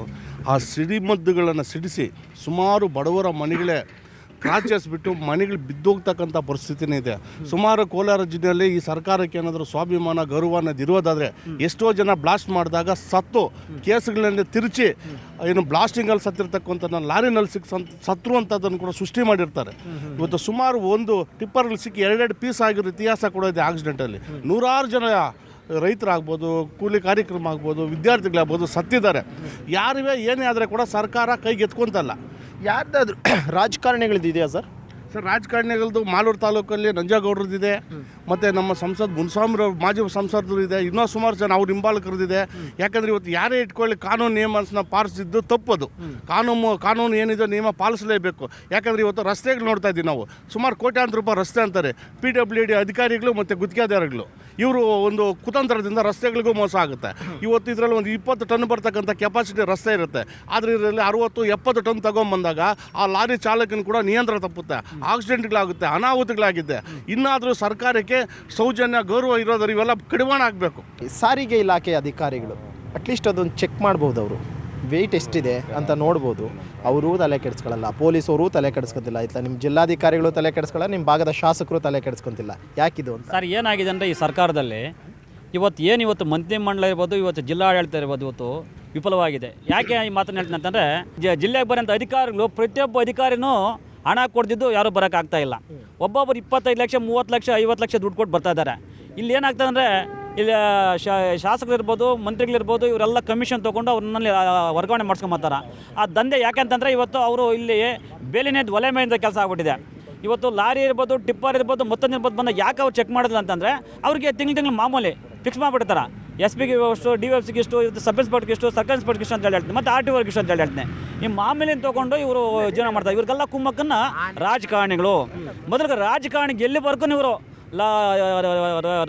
ಆ ಸಿಡಿಮದ್ದುಗಳನ್ನು ಸಿಡಿಸಿ ಸುಮಾರು ಬಡವರ ಮನೆಗಳೇ ಕ್ರಾಚೇಸ್ಬಿಟ್ಟು ಮನೆಗಳು ಬಿದ್ದೋಗ್ತಕ್ಕಂಥ ಪರಿಸ್ಥಿತಿನೇ ಇದೆ. ಸುಮಾರು ಕೋಲಾರ ಜಿಲ್ಲೆಯಲ್ಲಿ ಈ ಸರ್ಕಾರಕ್ಕೆ ಏನಾದರೂ ಸ್ವಾಭಿಮಾನ ಗೌರವ ಅನ್ನೋದು ಇರೋದಾದರೆ ಎಷ್ಟೋ ಜನ ಬ್ಲಾಸ್ಟ್ ಮಾಡಿದಾಗ ಸತ್ತು ಕೇಸುಗಳನ್ನೇ ತಿರುಚಿ ಏನು ಬ್ಲಾಸ್ಟಿಂಗಲ್ಲಿ ಸತ್ತಿರ್ತಕ್ಕಂಥ ಲಾರಿನಲ್ಲಿ ಸತ್ರು ಅಂತದನ್ನು ಕೂಡ ಸೃಷ್ಟಿ ಮಾಡಿರ್ತಾರೆ. ಇವತ್ತು ಸುಮಾರು ಒಂದು ಟಿಪ್ಪರ್ಗಳು ಸಿಕ್ಕಿ 2 ಪೀಸ್ ಆಗಿರೋ ಇತಿಹಾಸ ಕೂಡ ಇದೆ. ಆಕ್ಸಿಡೆಂಟಲ್ಲಿ ನೂರಾರು ಜನ ರೈತರಾಗ್ಬೋದು, ಕೂಲಿ ಕಾರ್ಯಕ್ರಮ ಆಗ್ಬೋದು, ವಿದ್ಯಾರ್ಥಿಗಳಾಗ್ಬೋದು ಸತ್ತಿದ್ದಾರೆ. ಯಾರಿವೆ ಏನೇ ಆದರೆ ಕೂಡ ಸರ್ಕಾರ ಕೈಗೆ ಎತ್ಕೊಂತಲ್ಲ. ಯಾರ್ದಾದ್ರು ರಾಜಕಾರಣಿಗಳದ್ದು ಇದೆಯಾ ಸರ್? ಸರ್ ರಾಜಕಾರಣಿಗಳದ್ದು ಮಾಲೂರು ತಾಲೂಕಲ್ಲಿ ನಂಜೇಗೌಡರದ್ದಿದೆ, ಮತ್ತು ನಮ್ಮ ಸಂಸದ್ ಮುನ್ಸಾಮ್ರ ಮಾಜಿ ಸಂಸದರು ಇದೆ, ಇನ್ನೂ ಸುಮಾರು ಜನ ಅವ್ರ ಹಿಂಬಾಲಕರದಿದೆ. ಯಾಕಂದರೆ ಇವತ್ತು ಯಾರೇ ಇಟ್ಕೊಳ್ಳಿ ಕಾನೂನು ನಿಯಮನ ಪಾಲಿಸಿದ್ದು ತಪ್ಪದು. ಕಾನೂನು ಏನಿದೆ ನಿಯಮ ಪಾಲಿಸಲೇಬೇಕು. ಯಾಕಂದರೆ ಇವತ್ತು ರಸ್ತೆಗಳು ನೋಡ್ತಾ ಇದ್ದೀವಿ ನಾವು, ಸುಮಾರು ಕೋಟ್ಯಾಂತರ ರೂಪಾಯಿ ರಸ್ತೆ ಅಂತಾರೆ. PWD ಅಧಿಕಾರಿಗಳು ಮತ್ತು ಗುತ್ತಿಗೆದಾರಗಳು ಇವರು ಒಂದು ಕುತಂತ್ರದಿಂದ ರಸ್ತೆಗಳಿಗೂ ಮೋಸ ಆಗುತ್ತೆ. ಇವತ್ತು ಇದರಲ್ಲಿ ಒಂದು 20 ಟನ್ ಬರ್ತಕ್ಕಂಥ ಕೆಪಾಸಿಟಿ ರಸ್ತೆ ಇರುತ್ತೆ, ಆದರೆ ಇದರಲ್ಲಿ 60-70 ಟನ್ ತಗೊಂಬಂದಾಗ ಆ ಲಾರಿ ಚಾಲಕನ ಕೂಡ ನಿಯಂತ್ರಣ ತಪ್ಪುತ್ತೆ, ಆಕ್ಸಿಡೆಂಟ್ಗಳಾಗುತ್ತೆ, ಅನಾಹುತಗಳಾಗಿದೆ. ಇನ್ನಾದರೂ ಸರ್ಕಾರಕ್ಕೆ ಸೌಜನ್ಯ ಗೌರವ ಇರೋದ್ರ ಇವೆಲ್ಲ ಕಡಿವಾಣ ಆಗಬೇಕು. ಸಾರಿಗೆ ಇಲಾಖೆ ಅಧಿಕಾರಿಗಳು ಅಟ್ಲೀಸ್ಟ್ ಅದೊಂದು ಚೆಕ್ ಮಾಡ್ಬೋದು. ಅವರು ವೆಯ್ಟ್ ಎಷ್ಟಿದೆ ಅಂತ ನೋಡ್ಬೋದು. ಅವರು ತಲೆ ಕೆಡಿಸ್ಕೊಳ್ಳಲ್ಲ, ಪೊಲೀಸವರು ತಲೆ ಕೆಡಿಸ್ಕೊತಿಲ್ಲ, ಇಲ್ಲ ನಿಮ್ಮ ಜಿಲ್ಲಾಧಿಕಾರಿಗಳು ತಲೆ ಕೆಡಿಸ್ಕೊಳ್ಳಲ್ಲ, ನಿಮ್ಮ ಭಾಗದ ಶಾಸಕರು ತಲೆ ಕೆಡಿಸ್ಕೊತಿಲ್ಲ. ಯಾಕಿದು ಅಂತ ಸರ್ ಏನಾಗಿದೆ ಅಂದರೆ ಈ ಸರ್ಕಾರದಲ್ಲಿ ಇವತ್ತು ಮಂತ್ರಿ ಮಂಡಲ ಇರ್ಬೋದು, ಇವತ್ತು ಜಿಲ್ಲಾಡಳಿತ ಇರ್ಬೋದು, ಇವತ್ತು ವಿಫಲವಾಗಿದೆ. ಯಾಕೆ ಈ ಮಾತನ್ನು ಹೇಳ್ತೀನಿ ಅಂತಂದರೆ ಜಿಲ್ಲೆಗೆ ಬರೋಂಥ ಅಧಿಕಾರಿಗಳು ಪ್ರತಿಯೊಬ್ಬ ಅಧಿಕಾರಿನೂ ಹಣ ಕೊಡ್ತಿದ್ದು ಯಾರೂ ಬರೋಕ್ಕಾಗ್ತಾ ಇಲ್ಲ. ಒಬ್ಬೊಬ್ಬರು 25 ಲಕ್ಷ 30 ಲಕ್ಷ 50 ಲಕ್ಷ ದುಡ್ಡು ಕೊಟ್ಟು ಬರ್ತಾ ಇದ್ದಾರೆ. ಇಲ್ಲಿ ಏನಾಗ್ತದೆ ಅಂದರೆ ಇಲ್ಲಿ ಶಾಸಕರಿರ್ಬೋದು, ಮಂತ್ರಿಗಳಿರ್ಬೋದು, ಇವರೆಲ್ಲ ಕಮಿಷನ್ ತೊಗೊಂಡು ಅವ್ರನ್ನಲ್ಲಿ ವರ್ಗಾವಣೆ ಮಾಡ್ಸ್ಕೊಂಬರ್ತಾರೆ. ಆ ದಂಧೆ ಯಾಕೆಂತಂದರೆ ಇವತ್ತು ಅವರು ಇಲ್ಲಿ ಬೇಲಿನೇ ಒಲೆ ಮೇಲಿಂದ ಕೆಲಸ ಆಗ್ಬಿಟ್ಟಿದೆ. ಇವತ್ತು ಲಾರಿ ಇರ್ಬೋದು, ಟಿಪ್ಪರ್ ಇರ್ಬೋದು, ಮತ್ತೊಂದು ಇರ್ಬೋದು ಬಂದಾಗ ಯಾಕೆ ಅವ್ರು ಚೆಕ್ ಮಾಡೋದಿಲ್ಲ ಅಂತಂದರೆ ಅವ್ರಿಗೆ ತಿಂಗಳು ಮಾಮೂಲಿ ಫಿಕ್ಸ್ ಮಾಡಿಬಿಡ್ತಾರೆ. SP ಗೆ ಇಷ್ಟು, DFC ಇಷ್ಟು, ಸಬ್ ಇನ್ಸ್ಪೆಕ್ಟರ್ಗೆ ಇಷ್ಟು, ಸರ್ಕಲ್ ಇನ್ಸ್ಪೆಕ್ಟರ್ಗೆ ಇಷ್ಟು ಅಂತ ಹೇಳಿ ಹೇಳ್ತೀನಿ, ಮತ್ತು RTOಗೆ ಇಷ್ಟು ಅಂತ ಹೇಳಿ ಹೇಳ್ತೀನಿ. ಈ ಮಾಮೂಲಿನ ತೊಗೊಂಡು ಇವರು ಜೀವನ ಮಾಡ್ತಾರೆ. ಇವ್ರಿಗೆಲ್ಲ ಕುಮ್ಮಕ್ಕನ್ನು ರಾಜಕಾರಣಿಗಳು ಮೊದಲಿಗೆ ರಾಜಕಾರಣಿಗೆ ಎಲ್ಲಿವರೆಗೂ ಇವರು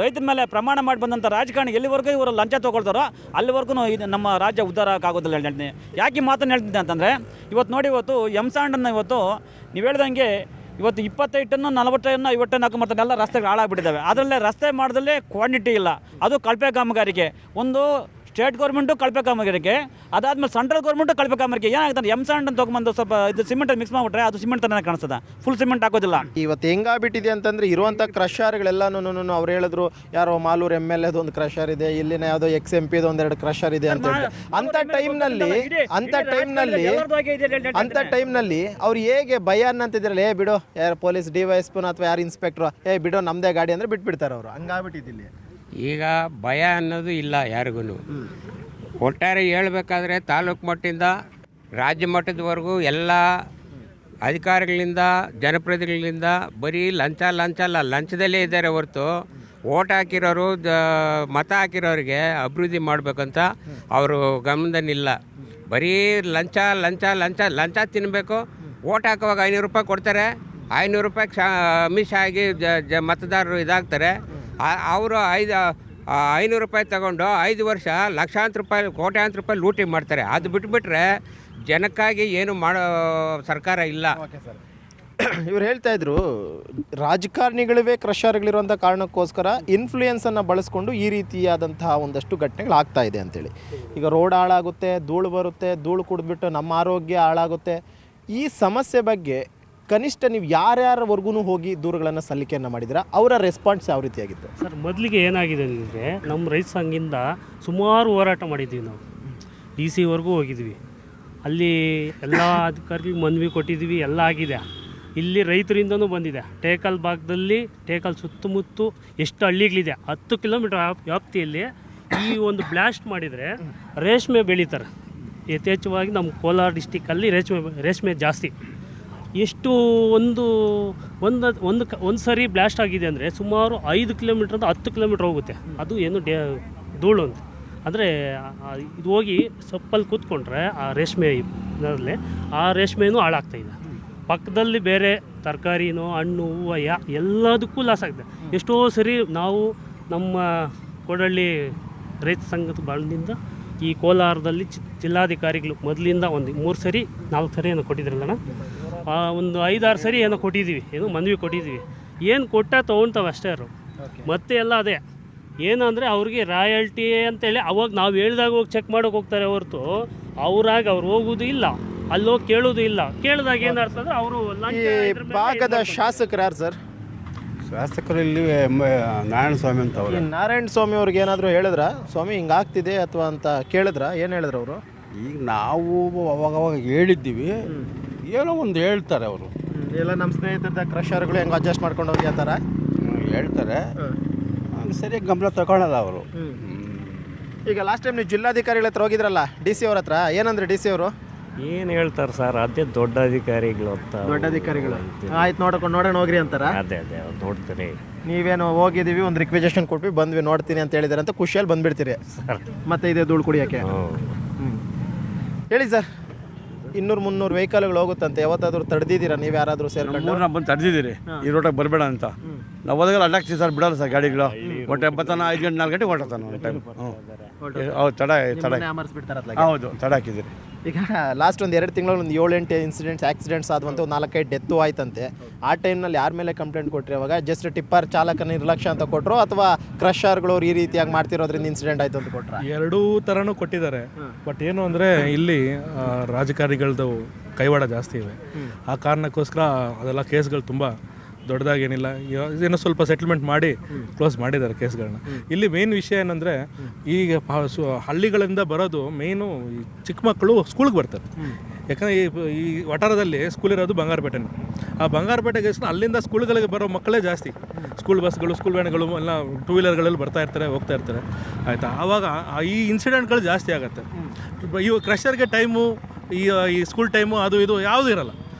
ರೈತರ ಮೇಲೆ ಪ್ರಮಾಣ ಮಾಡಿ ಬಂದಂಥ ರಾಜಕಾರಣಿ ಎಲ್ಲಿವರೆಗೂ ಇವರು ಲಂಚ ತೊಗೊಳ್ತಾರೋ ಅಲ್ಲಿವರೆಗೂ ನಮ್ಮ ರಾಜ್ಯ ಉದ್ಧಾರ ಆಗೋದಿಲ್ಲ ಹೇಳ್ತೀನಿ. ಯಾಕೆ ಈ ಮಾತನ್ನು ಹೇಳ್ತಿದ್ದೆ ಅಂತಂದರೆ ಇವತ್ತು ನೋಡಿ, ಇವತ್ತು ಎಂಸಾಂಡನ್ನು ಇವತ್ತು ನೀವು ಹೇಳ್ದಂಗೆ ಇವತ್ತು 25 ಟನ್ನು 40 ಟನ್ನು 50 ಟನ್ ಹಾಕೊಂಬರ್ತಾರೆ. ಎಲ್ಲ ರಸ್ತೆಗಳು ಹಾಳಾಗ್ಬಿಟ್ಟಿದ್ದಾವೆ. ಅದರಲ್ಲೇ ರಸ್ತೆ ಮಾಡೋದಲ್ಲೇ ಕ್ವಾಂಟಿಟಿ ಇಲ್ಲ. ಅದು ಕಳಪೆ ಕಾಮಗಾರಿಕೆ. ಒಂದು ಸ್ಟೇಟ್ ಗೌರ್ಮೆಂಟು ಕಳಪೆ ಕಾಮಗಾರಿಕೆ, ಅದಾದ್ಮೇಲೆ ಸೆಂಟ್ರಲ್ ಗೌರ್ಮೆಂಟು ಕಳಪೆ ಕಾಮಗಾರಿಕೆ. ಏನಾಗ್ತದೆ ಎಂಸಾಂಡ್ ಅಂತ ತೊಗೊಂಬಂದು ಸ್ವಲ್ಪ ಇದು ಸಿಮೆಂಟಲ್ಲಿ ಮಿಕ್ಸ್ ಮಾಡಿಬಿಟ್ರೆ ಅದು ಸಿಮೆಂಟ್ ಥರನೇ ಕಾಣಿಸ್ತದೆ, ಫುಲ್ ಸಿಮೆಂಟ್ ಹಾಕೋದಿಲ್ಲ. ಇವತ್ತು ಹೆಂಗಾಗ್ಬಿಟ್ಟಿದೆ ಅಂತಂದರೆ ಇರುವಂಥ ಕ್ರಷರ್ಗಳೆಲ್ಲನೂ ಅವ್ರು ಹೇಳಿದ್ರು, ಯಾರೋ ಮಾಲೂರು MLA ಒಂದು ಕ್ರಷರ್ ಇದೆ, ಇಲ್ಲಿನ ಯಾವುದೋ XMP ಒಂದೆರಡು ಕ್ರಷರ್ ಇದೆ ಅಂತ ಹೇಳಿ. ಅಂಥ ಟೈಮ್ನಲ್ಲಿ ಅವ್ರು ಹೇಗೆ ಭಯ ಅನ್ನಂತಿದ್ರಲ್ಲ, ಬಿಡೋ ಯಾರು ಪೊಲೀಸ್ DYSP ಅಥವಾ ಯಾರು ಇನ್ಸ್ಪೆಕ್ಟ್ರು, ಬಿಡೋ ನಮ್ಮದೇ ಗಾಡಿ ಅಂದರೆ ಬಿಟ್ಬಿಡ್ತಾರೆ ಅವರು. ಹಂಗಾಗ್ಬಿಟ್ಟಿದ್ದಿಲ್ಲಿ ಈಗ ಭಯ ಅನ್ನೋದು ಇಲ್ಲ ಯಾರಿಗೂ. ಒಟ್ಟಾರೆ ಹೇಳ್ಬೇಕಾದ್ರೆ ತಾಲೂಕು ಮಟ್ಟದಿಂದ ರಾಜ್ಯ ಮಟ್ಟದವರೆಗೂ ಎಲ್ಲ ಅಧಿಕಾರಿಗಳಿಂದ ಜನಪ್ರತಿನಿಧಿಗಳಿಂದ ಬರೀ ಲಂಚದಲ್ಲೇ ಇದ್ದಾರೆ ಹೊರತು ಓಟ್ ಹಾಕಿರೋರು ಮತ ಹಾಕಿರೋರಿಗೆ ಅಭಿವೃದ್ಧಿ ಮಾಡಬೇಕಂತ ಅವರು ಗಮನದಲ್ಲಿಲ್ಲ. ಬರೀ ಲಂಚ ತಿನ್ನಬೇಕು. ಓಟ್ ಹಾಕುವಾಗ 500 ರೂಪಾಯಿ ಕೊಡ್ತಾರೆ, 500 ರೂಪಾಯಿ ಅಮಿಷ ಆಗಿ ಮತದಾರರು ಇದಾಗ್ತಾರೆ. ಅವರು 500 ರೂಪಾಯಿ ತಗೊಂಡು 5 ವರ್ಷ ಲಕ್ಷಾಂತರ ರೂಪಾಯಿ ಕೋಟ್ಯಾಂತರ ರೂಪಾಯಿ ಲೂಟಿ ಮಾಡ್ತಾರೆ. ಅದು ಬಿಟ್ಬಿಟ್ರೆ ಜನಕ್ಕಾಗಿ ಏನು ಮಾಡೋ ಸರ್ಕಾರ ಇಲ್ಲ. ಇವ್ರು ಹೇಳ್ತಾ ಇದ್ರು, ರಾಜಕಾರಣಿಗಳಿವೆ ಕ್ರಷರ್ಗಳಿರುವಂಥ ಕಾರಣಕ್ಕೋಸ್ಕರ ಇನ್ಫ್ಲೂಯೆನ್ಸನ್ನು ಬಳಸ್ಕೊಂಡು ಈ ರೀತಿಯಾದಂತಹ ಒಂದಷ್ಟು ಘಟನೆಗಳು ಆಗ್ತಾ ಇದೆ ಅಂತೇಳಿ. ಈಗ ರೋಡ್ ಹಾಳಾಗುತ್ತೆ, ಧೂಳು ಬರುತ್ತೆ, ಧೂಳು ಕುಡಿದ್ಬಿಟ್ಟು ನಮ್ಮ ಆರೋಗ್ಯ ಹಾಳಾಗುತ್ತೆ. ಈ ಸಮಸ್ಯೆ ಬಗ್ಗೆ ಕನಿಷ್ಠ ನೀವು ಯಾರ್ಯಾರವರೆಗೂ ಹೋಗಿ ದೂರುಗಳನ್ನು ಸಲ್ಲಿಕೆಯನ್ನು ಮಾಡಿದ್ದೀರಾ? ಅವರ ರೆಸ್ಪಾನ್ಸ್ ಯಾವ ರೀತಿಯಾಗಿತ್ತು ಸರ್? ಮೊದಲಿಗೆ ಏನಾಗಿದೆ ಅಂದರೆ ನಮ್ಮ ರೈತ ಸಂಘದಿಂದ ಸುಮಾರು ಹೋರಾಟ ಮಾಡಿದ್ದೀವಿ ನಾವು. DC ಹೋಗಿದ್ವಿ, ಅಲ್ಲಿ ಎಲ್ಲ ಅಧಿಕಾರಿಗಳಿಗೆ ಮನವಿ ಕೊಟ್ಟಿದ್ದೀವಿ, ಎಲ್ಲ ಆಗಿದೆ. ಇಲ್ಲಿ ರೈತರಿಂದನೂ ಬಂದಿದೆ. ಟೇಕಲ್ ಭಾಗದಲ್ಲಿ, ಟೇಕಲ್ ಸುತ್ತಮುತ್ತ ಎಷ್ಟು ಹಳ್ಳಿಗಳಿದೆ, 10 ಕಿಲೋಮೀಟರ್ ವ್ಯಾಪ್ತಿಯಲ್ಲಿ ಈ ಒಂದು ಬ್ಲಾಸ್ಟ್ ಮಾಡಿದರೆ ರೇಷ್ಮೆ ಬೆಳೀತಾರೆ. ಯಥೇಚ್ಛವಾಗಿ ನಮ್ಮ ಕೋಲಾರ ಡಿಸ್ಟಿಕ್ಕಲ್ಲಿ ರೇಷ್ಮೆ ಜಾಸ್ತಿ. ಎಷ್ಟು ಒಂದು ಸರಿ ಬ್ಲಾಸ್ಟ್ ಆಗಿದೆ ಅಂದರೆ ಸುಮಾರು 5 ಕಿಲೋಮೀಟ್ರಿಂದ 10 ಕಿಲೋಮೀಟ್ರ್ ಹೋಗುತ್ತೆ. ಅದು ಏನು ಧೂಳು ಅಂತ ಅಂದರೆ ಇದು ಹೋಗಿ ಸೊಪ್ಪಲ್ಲಿ ಕೂತ್ಕೊಂಡ್ರೆ ಆ ರೇಷ್ಮೆ ಇದರಲ್ಲಿ ಆ ರೇಷ್ಮೆನೂ ಹಾಳಾಗ್ತಾಯಿದೆ. ಪಕ್ಕದಲ್ಲಿ ಬೇರೆ ತರಕಾರಿನೋ ಹಣ್ಣು ಹೂವು ಎಲ್ಲದಕ್ಕೂ ಲಾಸ್ ಆಗಿದೆ. ಎಷ್ಟೋ ಸರಿ ನಾವು ನಮ್ಮ ಕೊಡಳ್ಳಿ ರೈತ ಸಂಘದ ಬಾಳದಿಂದ ಈ ಕೋಲಾರದಲ್ಲಿ ಜಿಲ್ಲಾಧಿಕಾರಿಗಳು ಮೊದಲಿಂದ ಒಂದು 3 ಸರಿ 4 ಸರಿ ಏನೋ ಕೊಟ್ಟಿದ್ರಲ್ಲಣ್ಣ, ಒಂದು 5-6 ಸರಿ ಏನೋ ಕೊಟ್ಟಿದ್ದೀವಿ, ಏನೋ ಮನವಿ ಕೊಟ್ಟಿದ್ದೀವಿ. ಏನು ತೊಗೊಳ್ತಾವೆ ಅಷ್ಟೇ ಅವರು. ಮತ್ತೆ ಎಲ್ಲ ಅದೇ ಏನಂದರೆ ಅವ್ರಿಗೆ ರಾಯಲ್ಟಿ ಅಂತೇಳಿ ಅವಾಗ ನಾವು ಹೇಳ್ದಾಗ ಹೋಗಿ ಚೆಕ್ ಮಾಡೋಕೆ ಹೋಗ್ತಾರೆ ಹೊರತು ಅವರಾಗಿ ಅವ್ರು ಹೋಗೋದು ಇಲ್ಲ, ಅಲ್ಲೋಗಿ ಕೇಳೋದು ಇಲ್ಲ. ಕೇಳಿದಾಗ ಏನರ್ಥ ಅಂದರೆ ಅವರು ಭಾಗದ ಶಾಸಕರು ಯಾರು ಸರ್? ಶಾಸಕರು ಇಲ್ಲಿ ನಾರಾಯಣ ಸ್ವಾಮಿ ಅಂತ ಅವರು. ನಾರಾಯಣ ಸ್ವಾಮಿ ಅವ್ರಿಗೆ ಏನಾದರೂ ಹೇಳಿದ್ರ ಸ್ವಾಮಿ ಹಿಂಗಾಗ್ತಿದೆ ಅಥವಾ ಅಂತ ಕೇಳಿದ್ರ? ಏನು ಹೇಳಿದ್ರು ಅವರು? ಈಗ ನಾವು ಅವಾಗವಾಗ ಹೇಳಿದ್ದೀವಿ, ಏನೋ ಒಂದು ಹೇಳ್ತಾರೆ ಅವರು. ಎಲ್ಲ ನಮ್ಮ ಸ್ನೇಹಿತರದ ಕ್ರಷರ್ಗಳು ಹೆಂಗೆ ಅಡ್ಜಸ್ಟ್ ಮಾಡ್ಕೊಂಡು ಹೋಗಿ ಆ ಥರ ಹೇಳ್ತಾರೆ, ಸರಿಯಾಗಿ ಗಮನ ತಗೊಳ್ಳಲ್ಲ ಅವರು. ಈಗ ಲಾಸ್ಟ್ ಟೈಮ್ ನೀವು ಜಿಲ್ಲಾಧಿಕಾರಿಗಳ ಹತ್ರ ಹೋಗಿದ್ರಲ್ಲ, ಡಿ ಸಿ ಅವ್ರ ಹತ್ರ, ಏನಂದ್ರೆ ಡಿ ಸಿ ಅವರು? ಏನು ಹೇಳ್ತಾರೆ ಸರ್, ಅದೇ ದೊಡ್ಡ ಅಧಿಕಾರಿಗಳು ಅಂತ. ದೊಡ್ಡ ಅಧಿಕಾರಿಗಳು ಆಯ್ತು ನೋಡೋಣ ಹೋಗ್ರಿ ಅಂತಾರ. ಅದೇ ಅವ್ರು ನೋಡ್ತಾರೆ. ನೀವೇನು ಹೋಗಿದ್ದೀವಿ, ಒಂದು ರಿಕ್ವೆಜೇಷನ್ ಕೊಟ್ವಿ ಬಂದ್ವಿ ನೋಡ್ತೀನಿ ಅಂತ ಹೇಳಿದಾರೆ ಅಂತ ಖುಷಿಯಲ್ಲಿ ಬಂದ್ಬಿಡ್ತೀರಿ ಮತ್ತೆ ಇದೆ ಧೂಳು ಕುಡಿಯೋಕ್ಕೆ. ಹೇಳಿ ಸರ್, 200-300 ವೆಹಿಕಲ್ಗಳು ಹೋಗುತ್ತಂತೆ, ಯಾವತ್ತಾದ್ರೂ ತಡೆದಿದ್ದೀರಾ ನೀವು ಯಾರಾದರೂ ಸೇರ್ಕೊಂಡು? ನಾವು ಬಂದು ತಡೆದಿದ್ದೀರಿ, ಈ ರೋಟಾಗಿ ಬರಬೇಡ ಅಂತ. ನಾವು ಹೋದಾಗ ಅಡ್ಡಾಕ್ತೀವಿ ಸರ್, ಬಿಡಲ್ಲ ಸರ್ ಗಾಡಿಗಳು. ಒಟ್ಟು 5 ಗಂಟೆ 4 ಗಂಟೆಗೆ ಹೊರಟಾನೆ ಒಂದು ಟೈಮ್. ಹೌದು, ತಡ ಹೌದು, ತಡ ಹಾಕಿದ್ದೀರಿ. ಈಗ ಲಾಸ್ಟ್ ಒಂದು 2 ತಿಂಗಳು ಒಂದು 7-8 ಆಕ್ಸಿಡೆಂಟ್ಸ್ ಆದ್ವಂತೆ, ಒಂದು 4-5 ಡೆತ್ತು ಆಯ್ತಂತೆ. ಆ ಟೈಮ್ನಲ್ಲಿ ಯಾರ ಮೇಲೆ ಕಂಪ್ಲೇಂಟ್ ಕೊಟ್ಟರೆ? ಅವಾಗ ಜಸ್ಟ್ ಟಿಪ್ಪರ್ ಚಾಲಕನ ನಿರ್ಲಕ್ಷ್ಯ ಅಂತ ಕೊಟ್ಟರು ಅಥವಾ ಕ್ರಷರ್ಗಳವ್ರು ಈ ರೀತಿಯಾಗಿ ಮಾಡ್ತಿರೋದ್ರಿಂದ ಇನ್ಸಿಡೆಂಟ್ ಆಯಿತು ಅಂತ ಕೊಟ್ಟರು? ಎರಡೂ ಥರನೂ ಕೊಟ್ಟಿದ್ದಾರೆ. ಬಟ್ ಏನು ಅಂದರೆ ಇಲ್ಲಿ ರಾಜಕಾರಣಿಗಳದ್ದು ಕೈವಾಡ ಜಾಸ್ತಿ ಇವೆ. ಆ ಕಾರಣಕ್ಕೋಸ್ಕರ ಅದೆಲ್ಲ ಕೇಸ್ಗಳು ತುಂಬ ದೊಡ್ಡದಾಗೇನಿಲ್ಲ, ಏನೋ ಸ್ವಲ್ಪ ಸೆಟ್ಲ್ಮೆಂಟ್ ಮಾಡಿ ಕ್ಲೋಸ್ ಮಾಡಿದ್ದಾರೆ ಕೇಸ್ಗಳನ್ನ. ಇಲ್ಲಿ ಮೇನ್ ವಿಷಯ ಏನಂದರೆ, ಈಗ ಹಳ್ಳಿಗಳಿಂದ ಬರೋದು ಮೇಯ್ನು ಚಿಕ್ಕ ಮಕ್ಕಳು ಸ್ಕೂಲ್ಗೆ ಬರ್ತಾರೆ. ಯಾಕಂದರೆ ಈ ವಠಾರದಲ್ಲಿ ಸ್ಕೂಲ್ ಇರೋದು ಬಂಗಾರಪೇಟೆನೇ. ಆ ಬಂಗಾರಪೇಟೆಗೆ ಅಲ್ಲಿಂದ ಸ್ಕೂಲ್ಗಳಿಗೆ ಬರೋ ಮಕ್ಕಳೇ ಜಾಸ್ತಿ. ಸ್ಕೂಲ್ ಬಸ್ಗಳು, ಸ್ಕೂಲ್ ವ್ಯಾನ್ಗಳು ಎಲ್ಲ 2 ವೀಲರ್ಗಳಲ್ಲಿ ಬರ್ತಾ ಇರ್ತಾರೆ, ಹೋಗ್ತಾ ಇರ್ತಾರೆ. ಆಯಿತಾ, ಆವಾಗ ಈ ಇನ್ಸಿಡೆಂಟ್ಗಳು ಜಾಸ್ತಿ ಆಗುತ್ತೆ. ಇವು ಕ್ರಷರ್ಗೆ ಟೈಮು, ಈ ಸ್ಕೂಲ್ ಟೈಮು ಅದು ಇದು ಯಾವುದೂ ಇರೋಲ್ಲ.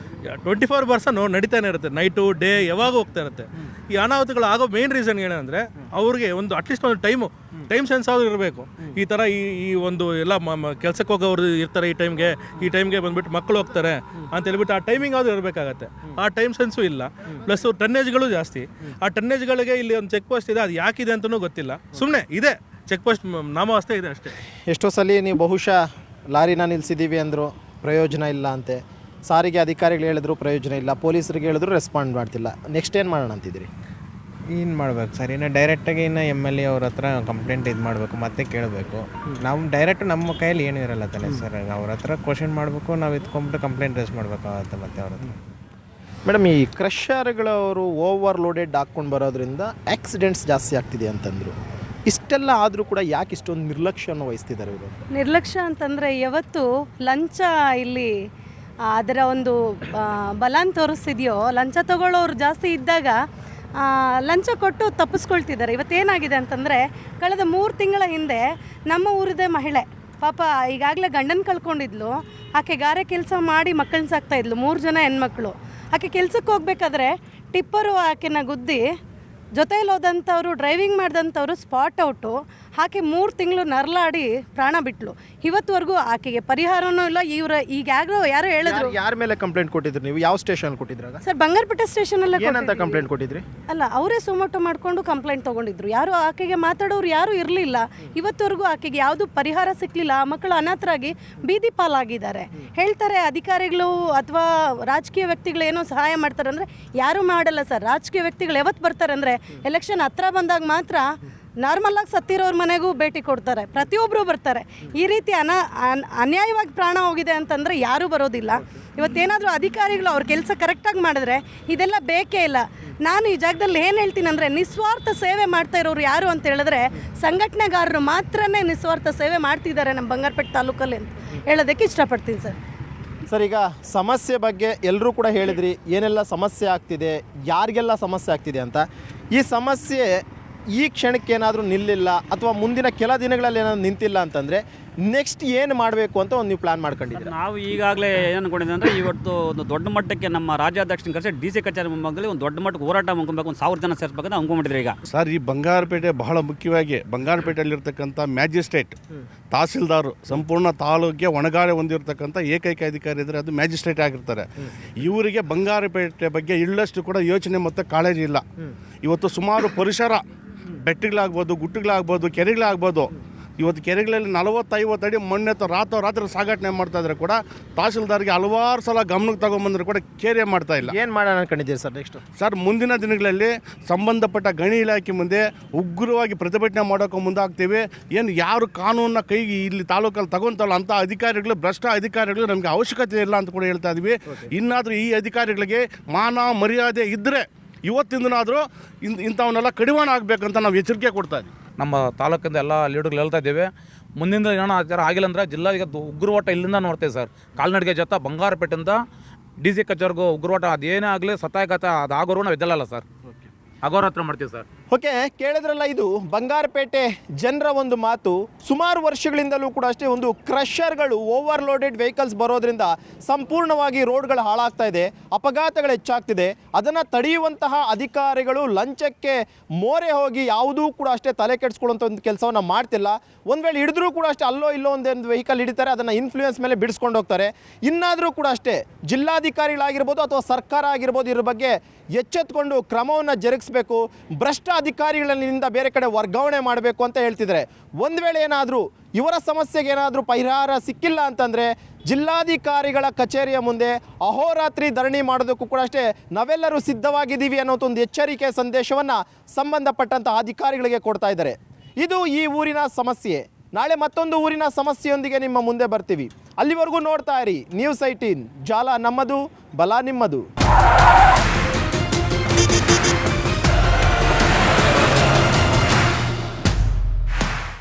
24 ನಡೀತಾನೆ ಇರುತ್ತೆ, ನೈಟು ಡೇ ಯಾವಾಗ ಹೋಗ್ತಾ ಇರುತ್ತೆ. ಈ ಅನಾಹುತಗಳು ಆಗೋ ಮೇನ್ ರೀಸನ್ ಏನಂದರೆ, ಅವ್ರಿಗೆ ಒಂದು ಅಟ್ಲೀಸ್ಟ್ ಒಂದು ಟೈಮ್ ಸೆನ್ಸ್ ಆದರೂ ಇರಬೇಕು. ಈ ಥರ ಈ ಒಂದು ಎಲ್ಲ ಕೆಲಸಕ್ಕೆ ಹೋಗೋರು ಇರ್ತಾರೆ, ಈ ಟೈಮ್ಗೆ ಬಂದುಬಿಟ್ಟು ಮಕ್ಕಳು ಹೋಗ್ತಾರೆ ಅಂತ ಹೇಳ್ಬಿಟ್ಟು ಆ ಟೈಮಿಂಗ್ ಆದರೂ ಇರಬೇಕಾಗತ್ತೆ. ಆ ಟೈಮ್ ಸೆನ್ಸು ಇಲ್ಲ. ಪ್ಲಸ್ ಟನ್ನೇಜ್ಗಳು ಜಾಸ್ತಿ. ಆ ಟನ್ನೇಜ್ಗಳಿಗೆ ಇಲ್ಲಿ ಒಂದು ಚೆಕ್ ಪೋಸ್ಟ್ ಇದೆ, ಅದು ಯಾಕಿದೆ ಅಂತಲೂ ಗೊತ್ತಿಲ್ಲ, ಸುಮ್ಮನೆ ಇದೆ ಚೆಕ್ ಪೋಸ್ಟ್, ನಾಮವಾಸ್ತೆ ಇದೆ ಅಷ್ಟೇ. ಎಷ್ಟೋ ಸಲ ನೀವು ಬಹುಶಃ ಲಾರಿನ ನಿಲ್ಲಿಸಿದ್ದೀವಿ ಅಂದರು, ಪ್ರಯೋಜನ ಇಲ್ಲ ಅಂತೆ. ಸಾರಿಗೆ ಅಧಿಕಾರಿಗಳು ಹೇಳಿದ್ರು ಪ್ರಯೋಜನ ಇಲ್ಲ, ಪೊಲೀಸರಿಗೆ ಹೇಳಿದ್ರು ರೆಸ್ಪಾಂಡ್ ಮಾಡ್ತಿಲ್ಲ. ನೆಕ್ಸ್ಟ್ ಏನು ಮಾಡೋಣ ಅಂತಿದ್ದೀರಿ? ಏನು ಮಾಡ್ಬೇಕು ಸರ್, ಇನ್ನು ಡೈರೆಕ್ಟಾಗಿ ಇನ್ನು MLA ಅವ್ರ ಹತ್ರ ಕಂಪ್ಲೇಂಟ್ ಇದು ಮಾಡಬೇಕು, ಮತ್ತೆ ಕೇಳಬೇಕು. ನಾವು ಡೈರೆಕ್ಟ್ ನಮ್ಮ ಕೈಯಲ್ಲಿ ಏನೂ ಇರಲ್ಲ ತಾನೆ ಸರ್, ಅವ್ರ ಹತ್ರ ಕ್ವಶನ್ ಮಾಡಬೇಕು, ನಾವು ಎತ್ಕೊಂಡ್ಬಿಟ್ಟು ಕಂಪ್ಲೇಂಟ್ ರೇಸ್ ಮಾಡಬೇಕಾಗತ್ತೆ ಮತ್ತೆ ಅವ್ರ ಹತ್ರ. ಮೇಡಮ್, ಈ ಕ್ರಷರ್ಗಳವರು ಓವರ್ಲೋಡೆಡ್ ಹಾಕ್ಕೊಂಡು ಬರೋದ್ರಿಂದ ಆಕ್ಸಿಡೆಂಟ್ಸ್ ಜಾಸ್ತಿ ಆಗ್ತಿದೆ ಅಂತಂದರು. ಇಷ್ಟೆಲ್ಲ ಆದರೂ ಕೂಡ ಯಾಕೆ ಇಷ್ಟೊಂದು ನಿರ್ಲಕ್ಷ್ಯವನ್ನು ವಹಿಸ್ತಿದ್ದಾರೆ ಇವರು? ನಿರ್ಲಕ್ಷ್ಯ ಅಂತಂದರೆ ಯಾವತ್ತು ಲಂಚ ಇಲ್ಲಿ ಅದರ ಒಂದು ಬಲಾನ್ ತೋರಿಸ್ತಿದೆಯೋ, ಲಂಚ ತಗೊಳ್ಳೋರು ಜಾಸ್ತಿ ಇದ್ದಾಗ ಲಂಚ ಕೊಟ್ಟು ತಪ್ಪಿಸ್ಕೊಳ್ತಿದ್ದಾರೆ. ಇವತ್ತೇನಾಗಿದೆ ಅಂತಂದರೆ, ಕಳೆದ 3 ತಿಂಗಳ ಹಿಂದೆ ನಮ್ಮ ಊರಿದೆ ಮಹಿಳೆ ಪಾಪ ಈಗಾಗಲೇ ಗಂಡನ ಕಳ್ಕೊಂಡಿದ್ಲು. ಆಕೆ ಗಾರೆ ಕೆಲಸ ಮಾಡಿ ಮಕ್ಕಳನ್ನ ಸಾಕ್ತಾಯಿದ್ಲು, 3 ಜನ ಹೆಣ್ಮಕ್ಳು. ಆಕೆ ಕೆಲ್ಸಕ್ಕೆ ಹೋಗ್ಬೇಕಾದ್ರೆ ಟಿಪ್ಪರು ಆಕೆನ ಗುದ್ದಿ, ಜೊತೆಯಲ್ಲಿ ಹೋದಂಥವ್ರು ಡ್ರೈವಿಂಗ್ ಮಾಡಿದಂಥವ್ರು ಸ್ಪಾಟ್ ಔಟು. ಆಕೆ 3 ತಿಂಗಳು ನರಳಾಡಿ ಪ್ರಾಣ ಬಿಟ್ಲು. ಇವತ್ತುವರೆಗೂ ಆಕೆಗೆ ಪರಿಹಾರನೂ ಇಲ್ಲ. ಈಗ ಯಾರೋ ಹೇಳಿದ್ರು. ಯಾರ ಮೇಲೆ ಕಂಪ್ಲೇಂಟ್ ಕೊಟ್ಟಿದ್ರಿ ನೀವು? ಯಾವ ಸ್ಟೇಷನ್ ಕೊಟ್ಟಿದ್ರಾಗ? ಸರ್, ಬಂಗಾರಪೇಟೆ ಸ್ಟೇಷನಲ್ಲೇ. ಏನಂತ ಕಂಪ್ಲೇಂಟ್ ಕೊಟ್ಟಿದ್ರಿ? ಅಲ್ಲ, ಅವರೇ ಸುಮೋಟೋ ಮಾಡಿಕೊಂಡು ಕಂಪ್ಲೇಂಟ್ ತೊಗೊಂಡಿದ್ರು. ಯಾರು ಆಕೆಗೆ ಮಾತಾಡೋರು ಯಾರೂ ಇರಲಿಲ್ಲ. ಇವತ್ತುವರೆಗೂ ಆಕೆಗೆ ಯಾವುದು ಪರಿಹಾರ ಸಿಕ್ಕಲಿಲ್ಲ. ಆ ಮಕ್ಕಳು ಅನಾಥರಾಗಿ ಬೀದಿ ಪಾಲಾಗಿದ್ದಾರೆ. ಹೇಳ್ತಾರೆ ಅಧಿಕಾರಿಗಳು ಅಥವಾ ರಾಜಕೀಯ ವ್ಯಕ್ತಿಗಳು ಏನೋ ಸಹಾಯ ಮಾಡ್ತಾರೆ ಅಂದರೆ, ಯಾರೂ ಮಾಡಲ್ಲ ಸರ್. ರಾಜಕೀಯ ವ್ಯಕ್ತಿಗಳು ಯಾವತ್ತು ಬರ್ತಾರೆ ಅಂದರೆ, ಎಲೆಕ್ಷನ್ ಹತ್ರ ಬಂದಾಗ ಮಾತ್ರ ನಾರ್ಮಲಾಗಿ ಸತ್ತಿರೋರ ಮನೆಗೂ ಭೇಟಿ ಕೊಡ್ತಾರೆ, ಪ್ರತಿಯೊಬ್ಬರು ಬರ್ತಾರೆ. ಈ ರೀತಿ ಅನ್ಯಾಯವಾಗಿ ಪ್ರಾಣ ಹೋಗಿದೆ ಅಂತಂದರೆ ಯಾರೂ ಬರೋದಿಲ್ಲ. ಇವತ್ತೇನಾದರೂ ಅಧಿಕಾರಿಗಳು ಅವ್ರ ಕೆಲಸ ಕರೆಕ್ಟಾಗಿ ಮಾಡಿದ್ರೆ ಇದೆಲ್ಲ ಬೇಕೇ ಇಲ್ಲ. ನಾನು ಈ ಜಾಗದಲ್ಲಿ ಏನು ಹೇಳ್ತೀನಿ ಅಂದರೆ, ನಿಸ್ವಾರ್ಥ ಸೇವೆ ಮಾಡ್ತಾ ಇರೋರು ಯಾರು ಅಂತ ಹೇಳಿದ್ರೆ ಸಂಘಟನೆಗಾರರು ಮಾತ್ರನೇ ನಿಸ್ವಾರ್ಥ ಸೇವೆ ಮಾಡ್ತಿದ್ದಾರೆ ನಮ್ಮ ಬಂಗಾರಪೇಟೆ ತಾಲೂಕಲ್ಲಿ ಅಂತ ಹೇಳೋದಕ್ಕೆ ಇಷ್ಟಪಡ್ತೀನಿ ಸರ್. ಸರ್, ಈಗ ಸಮಸ್ಯೆ ಬಗ್ಗೆ ಎಲ್ಲರೂ ಕೂಡ ಹೇಳಿದ್ರಿ, ಏನೆಲ್ಲ ಸಮಸ್ಯೆ ಆಗ್ತಿದೆ, ಯಾರಿಗೆಲ್ಲ ಸಮಸ್ಯೆ ಆಗ್ತಿದೆ ಅಂತ. ಈ ಸಮಸ್ಯೆ ಈ ಕ್ಷಣಕ್ಕೆ ಏನಾದರೂ ನಿಲ್ಲಿಲ್ಲ ಅಥವಾ ಮುಂದಿನ ಕೆಲ ದಿನಗಳಲ್ಲಿ ಏನಾದರೂ ನಿಂತಿಲ್ಲ ಅಂತಂದರೆ ನೆಕ್ಸ್ಟ್ ಏನು ಮಾಡಬೇಕು ಅಂತ ಒಂದು ನೀವು ಪ್ಲಾನ್ ಮಾಡ್ಕೊಂಡಿದ್ದೀರಿ? ನಾವು ಈಗಾಗಲೇ ಏನು ಅನ್ಕೊಂಡಿದ್ದೆ ಅಂದರೆ, ಇವತ್ತು ಒಂದು ದೊಡ್ಡ ಮಟ್ಟಕ್ಕೆ ನಮ್ಮ ರಾಜ್ಯಾಧ್ಯಕ್ಷನ ಕರೆಸಿ DC ಕಚೇರಿ ಮುಂಭಾಗದಲ್ಲಿ ಒಂದು ದೊಡ್ಡ ಮಟ್ಟಕ್ಕೆ ಹೋರಾಟ ಮಾಡ್ಕೊಬೇಕು, ಒಂದು 1000 ಜನ ಸೇರಿಸ್ಬೇಕಂತ ಅಂದ್ಕೊಂಡಿದ್ರೆ. ಈಗ ಸರ್, ಈ ಬಂಗಾರಪೇಟೆ ಬಹಳ ಮುಖ್ಯವಾಗಿ ಬಂಗಾರಪೇಟೆಯಲ್ಲಿರ್ತಕ್ಕಂಥ ಮ್ಯಾಜಿಸ್ಟ್ರೇಟ್, ತಹಸೀಲ್ದಾರು, ಸಂಪೂರ್ಣ ತಾಲೂಕಿಗೆ ಹೊಣೆಗಾರಿಕೆ ಹೊಂದಿರತಕ್ಕಂಥ ಏಕೈಕ ಅಧಿಕಾರಿ ಇದ್ದರೆ ಅದು ಮ್ಯಾಜಿಸ್ಟ್ರೇಟ್ ಆಗಿರ್ತಾರೆ. ಇವರಿಗೆ ಬಂಗಾರಪೇಟೆ ಬಗ್ಗೆ ಇಳ್ಳಷ್ಟು ಕೂಡ ಯೋಚನೆ ಮತ್ತು ಕಾಳಜಿ ಇಲ್ಲ. ಇವತ್ತು ಸುಮಾರು ಪರಿಸರ, ಬೆಟ್ಟಗಳಾಗ್ಬೋದು, ಗುಟ್ಟಗಳಾಗ್ಬೋದು, ಕೆರೆಗಳಾಗ್ಬೋದು, ಇವತ್ತು ಕೆರೆಗಳಲ್ಲಿ 40-50 ಅಡಿ ಮಣ್ಣೆತ್ತು ರಾತ್ರಿ ಸಾಗಾಟನೆ ಮಾಡ್ತಾ ಇದ್ರೆ ಕೂಡ ತಹಸೀಲ್ದಾರ್ಗೆ ಹಲವಾರು ಸಲ ಗಮನಕ್ಕೆ ತಗೊಂಬಂದ್ರೆ ಕೂಡ ಕೇರೆ ಮಾಡ್ತಾ ಇಲ್ಲ. ಏನು ಮಾಡೋಣ ಅನ್ಕೊಂಡಿದ್ದೀರಿ ಸರ್ ನೆಕ್ಸ್ಟ್? ಸರ್, ಮುಂದಿನ ದಿನಗಳಲ್ಲಿ ಸಂಬಂಧಪಟ್ಟ ಗಣಿ ಇಲಾಖೆ ಮುಂದೆ ಉಗ್ರವಾಗಿ ಪ್ರತಿಭಟನೆ ಮಾಡೋಕೆ ಮುಂದಾಗ್ತೀವಿ. ಏನು ಯಾರು ಕಾನೂನನ್ನ ಕೈಗೆ ಇಲ್ಲಿ ತಾಲೂಕಲ್ಲಿ ತಗೊಂತಲ್ಲ ಅಂಥ ಅಧಿಕಾರಿಗಳು, ಭ್ರಷ್ಟ ಅಧಿಕಾರಿಗಳು ನಮಗೆ ಅವಶ್ಯಕತೆ ಇಲ್ಲ ಅಂತ ಕೂಡ ಹೇಳ್ತಾ ಇದ್ವಿ. ಇನ್ನಾದರೂ ಈ ಅಧಿಕಾರಿಗಳಿಗೆ ಮಾನ ಮರ್ಯಾದೆ ಇದ್ದರೆ ಇವತ್ತಿಂದನಾದರೂ ಇಂಥವನ್ನೆಲ್ಲ ಕಡಿವಾಣ ಆಗಬೇಕಂತ ನಾವು ಎಚ್ಚರಿಕೆ ಕೊಡ್ತಾ ಇದ್ದೀವಿ. ನಮ್ಮ ತಾಲೂಕಿಂದ ಎಲ್ಲ ಲೀಡರ್ಗಳು ಹೇಳ್ತಾ ಇದ್ದೇವೆ, ಮುಂದಿನ ಏನೋ ಆ ಥರ ಆಗಿಲ್ಲ ಅಂದರೆ ಜಿಲ್ಲಾಧಿಕ ಉಗ್ರವಾಟ ಇಲ್ಲಿಂದ ನೋಡ್ತೇವೆ ಸರ್. ಕಾಲ್ನಡಿಗೆ ಜೊತೆ ಬಂಗಾರಪೇಟೆಯಿಂದ DC ಕಚೇರಿಗೂ ಉಗ್ರವಾಟ ಅದೇನೇ ಆಗಲಿ ಸತಾಯಗತ ಅದಾಗೋರು ನಾವು ಎದ್ದಲ್ಲ ಸರ್, ಅಗೋರಾತ್ರ ಮಾಡ್ತೀವಿ ಸರ್. ಓಕೆ, ಕೇಳಿದ್ರಲ್ಲ, ಇದು ಬಂಗಾರಪೇಟೆ ಜನರ ಒಂದು ಮಾತು. ಸುಮಾರು ವರ್ಷಗಳಿಂದಲೂ ಕೂಡ ಅಷ್ಟೇ ಒಂದು ಕ್ರಷರ್ಗಳು, ಓವರ್ಲೋಡೆಡ್ ವೆಹಿಕಲ್ಸ್ ಬರೋದ್ರಿಂದ ಸಂಪೂರ್ಣವಾಗಿ ರೋಡ್ಗಳು ಹಾಳಾಗ್ತಾ ಇದೆ, ಅಪಘಾತಗಳು ಹೆಚ್ಚಾಗ್ತಿದೆ. ಅದನ್ನು ತಡೆಯುವಂತಹ ಅಧಿಕಾರಿಗಳು ಲಂಚಕ್ಕೆ ಮೋರೆ ಹೋಗಿ ಯಾವುದೂ ಕೂಡ ಅಷ್ಟೇ ತಲೆ ಕೆಡಿಸ್ಕೊಳ್ಳುವಂಥ ಒಂದು ಕೆಲಸವನ್ನು ಮಾಡ್ತಿಲ್ಲ. ಒಂದು ವೇಳೆ ಹಿಡಿದ್ರೂ ಕೂಡ ಅಷ್ಟೇ ಅಲ್ಲೋ ಇಲ್ಲೋ ಒಂದು ವೆಹಿಕಲ್ ಹಿಡಿತಾರೆ, ಅದನ್ನು ಇನ್ಫ್ಲೂಯೆನ್ಸ್ ಮೇಲೆ ಬಿಡಿಸ್ಕೊಂಡು ಹೋಗ್ತಾರೆ. ಇನ್ನಾದರೂ ಕೂಡ ಅಷ್ಟೇ ಜಿಲ್ಲಾಧಿಕಾರಿಗಳಾಗಿರ್ಬೋದು ಅಥವಾ ಸರ್ಕಾರ ಆಗಿರ್ಬೋದು ಇದ್ರ ಬಗ್ಗೆ ಎಚ್ಚೆತ್ಕೊಂಡು ಕ್ರಮವನ್ನು ಜರುಗಿಸಬೇಕು. ಭ್ರಷ್ಟ ಅಧಿಕಾರಿಗಳಿಂದ ಬೇರೆ ಕಡೆ ವರ್ಗಾವಣೆ ಮಾಡಬೇಕು ಅಂತ ಹೇಳ್ತಿದ್ದಾರೆ. ಒಂದು ವೇಳೆ ಏನಾದರೂ ಇವರ ಸಮಸ್ಯೆಗೆ ಏನಾದರೂ ಪರಿಹಾರ ಸಿಕ್ಕಿಲ್ಲ ಅಂತಂದರೆ ಜಿಲ್ಲಾಧಿಕಾರಿಗಳ ಕಚೇರಿಯ ಮುಂದೆ ಅಹೋರಾತ್ರಿ ಧರಣಿ ಮಾಡೋದಕ್ಕೂ ಕೂಡ ಅಷ್ಟೇ ನಾವೆಲ್ಲರೂ ಸಿದ್ಧವಾಗಿದ್ದೀವಿ ಅನ್ನೋದು ಒಂದು ಎಚ್ಚರಿಕೆ ಸಂದೇಶವನ್ನು ಸಂಬಂಧಪಟ್ಟಂಥ ಅಧಿಕಾರಿಗಳಿಗೆ ಕೊಡ್ತಾ ಇದ್ದಾರೆ. ಇದು ಈ ಊರಿನ ಸಮಸ್ಯೆ. ನಾಳೆ ಮತ್ತೊಂದು ಊರಿನ ಸಮಸ್ಯೆಯೊಂದಿಗೆ ನಿಮ್ಮ ಮುಂದೆ ಬರ್ತೀವಿ. ಅಲ್ಲಿವರೆಗೂ ನೋಡ್ತಾ ಇರಿ News18, ಜಾಲ ನಮ್ಮದು, ಬಲ ನಿಮ್ಮದು.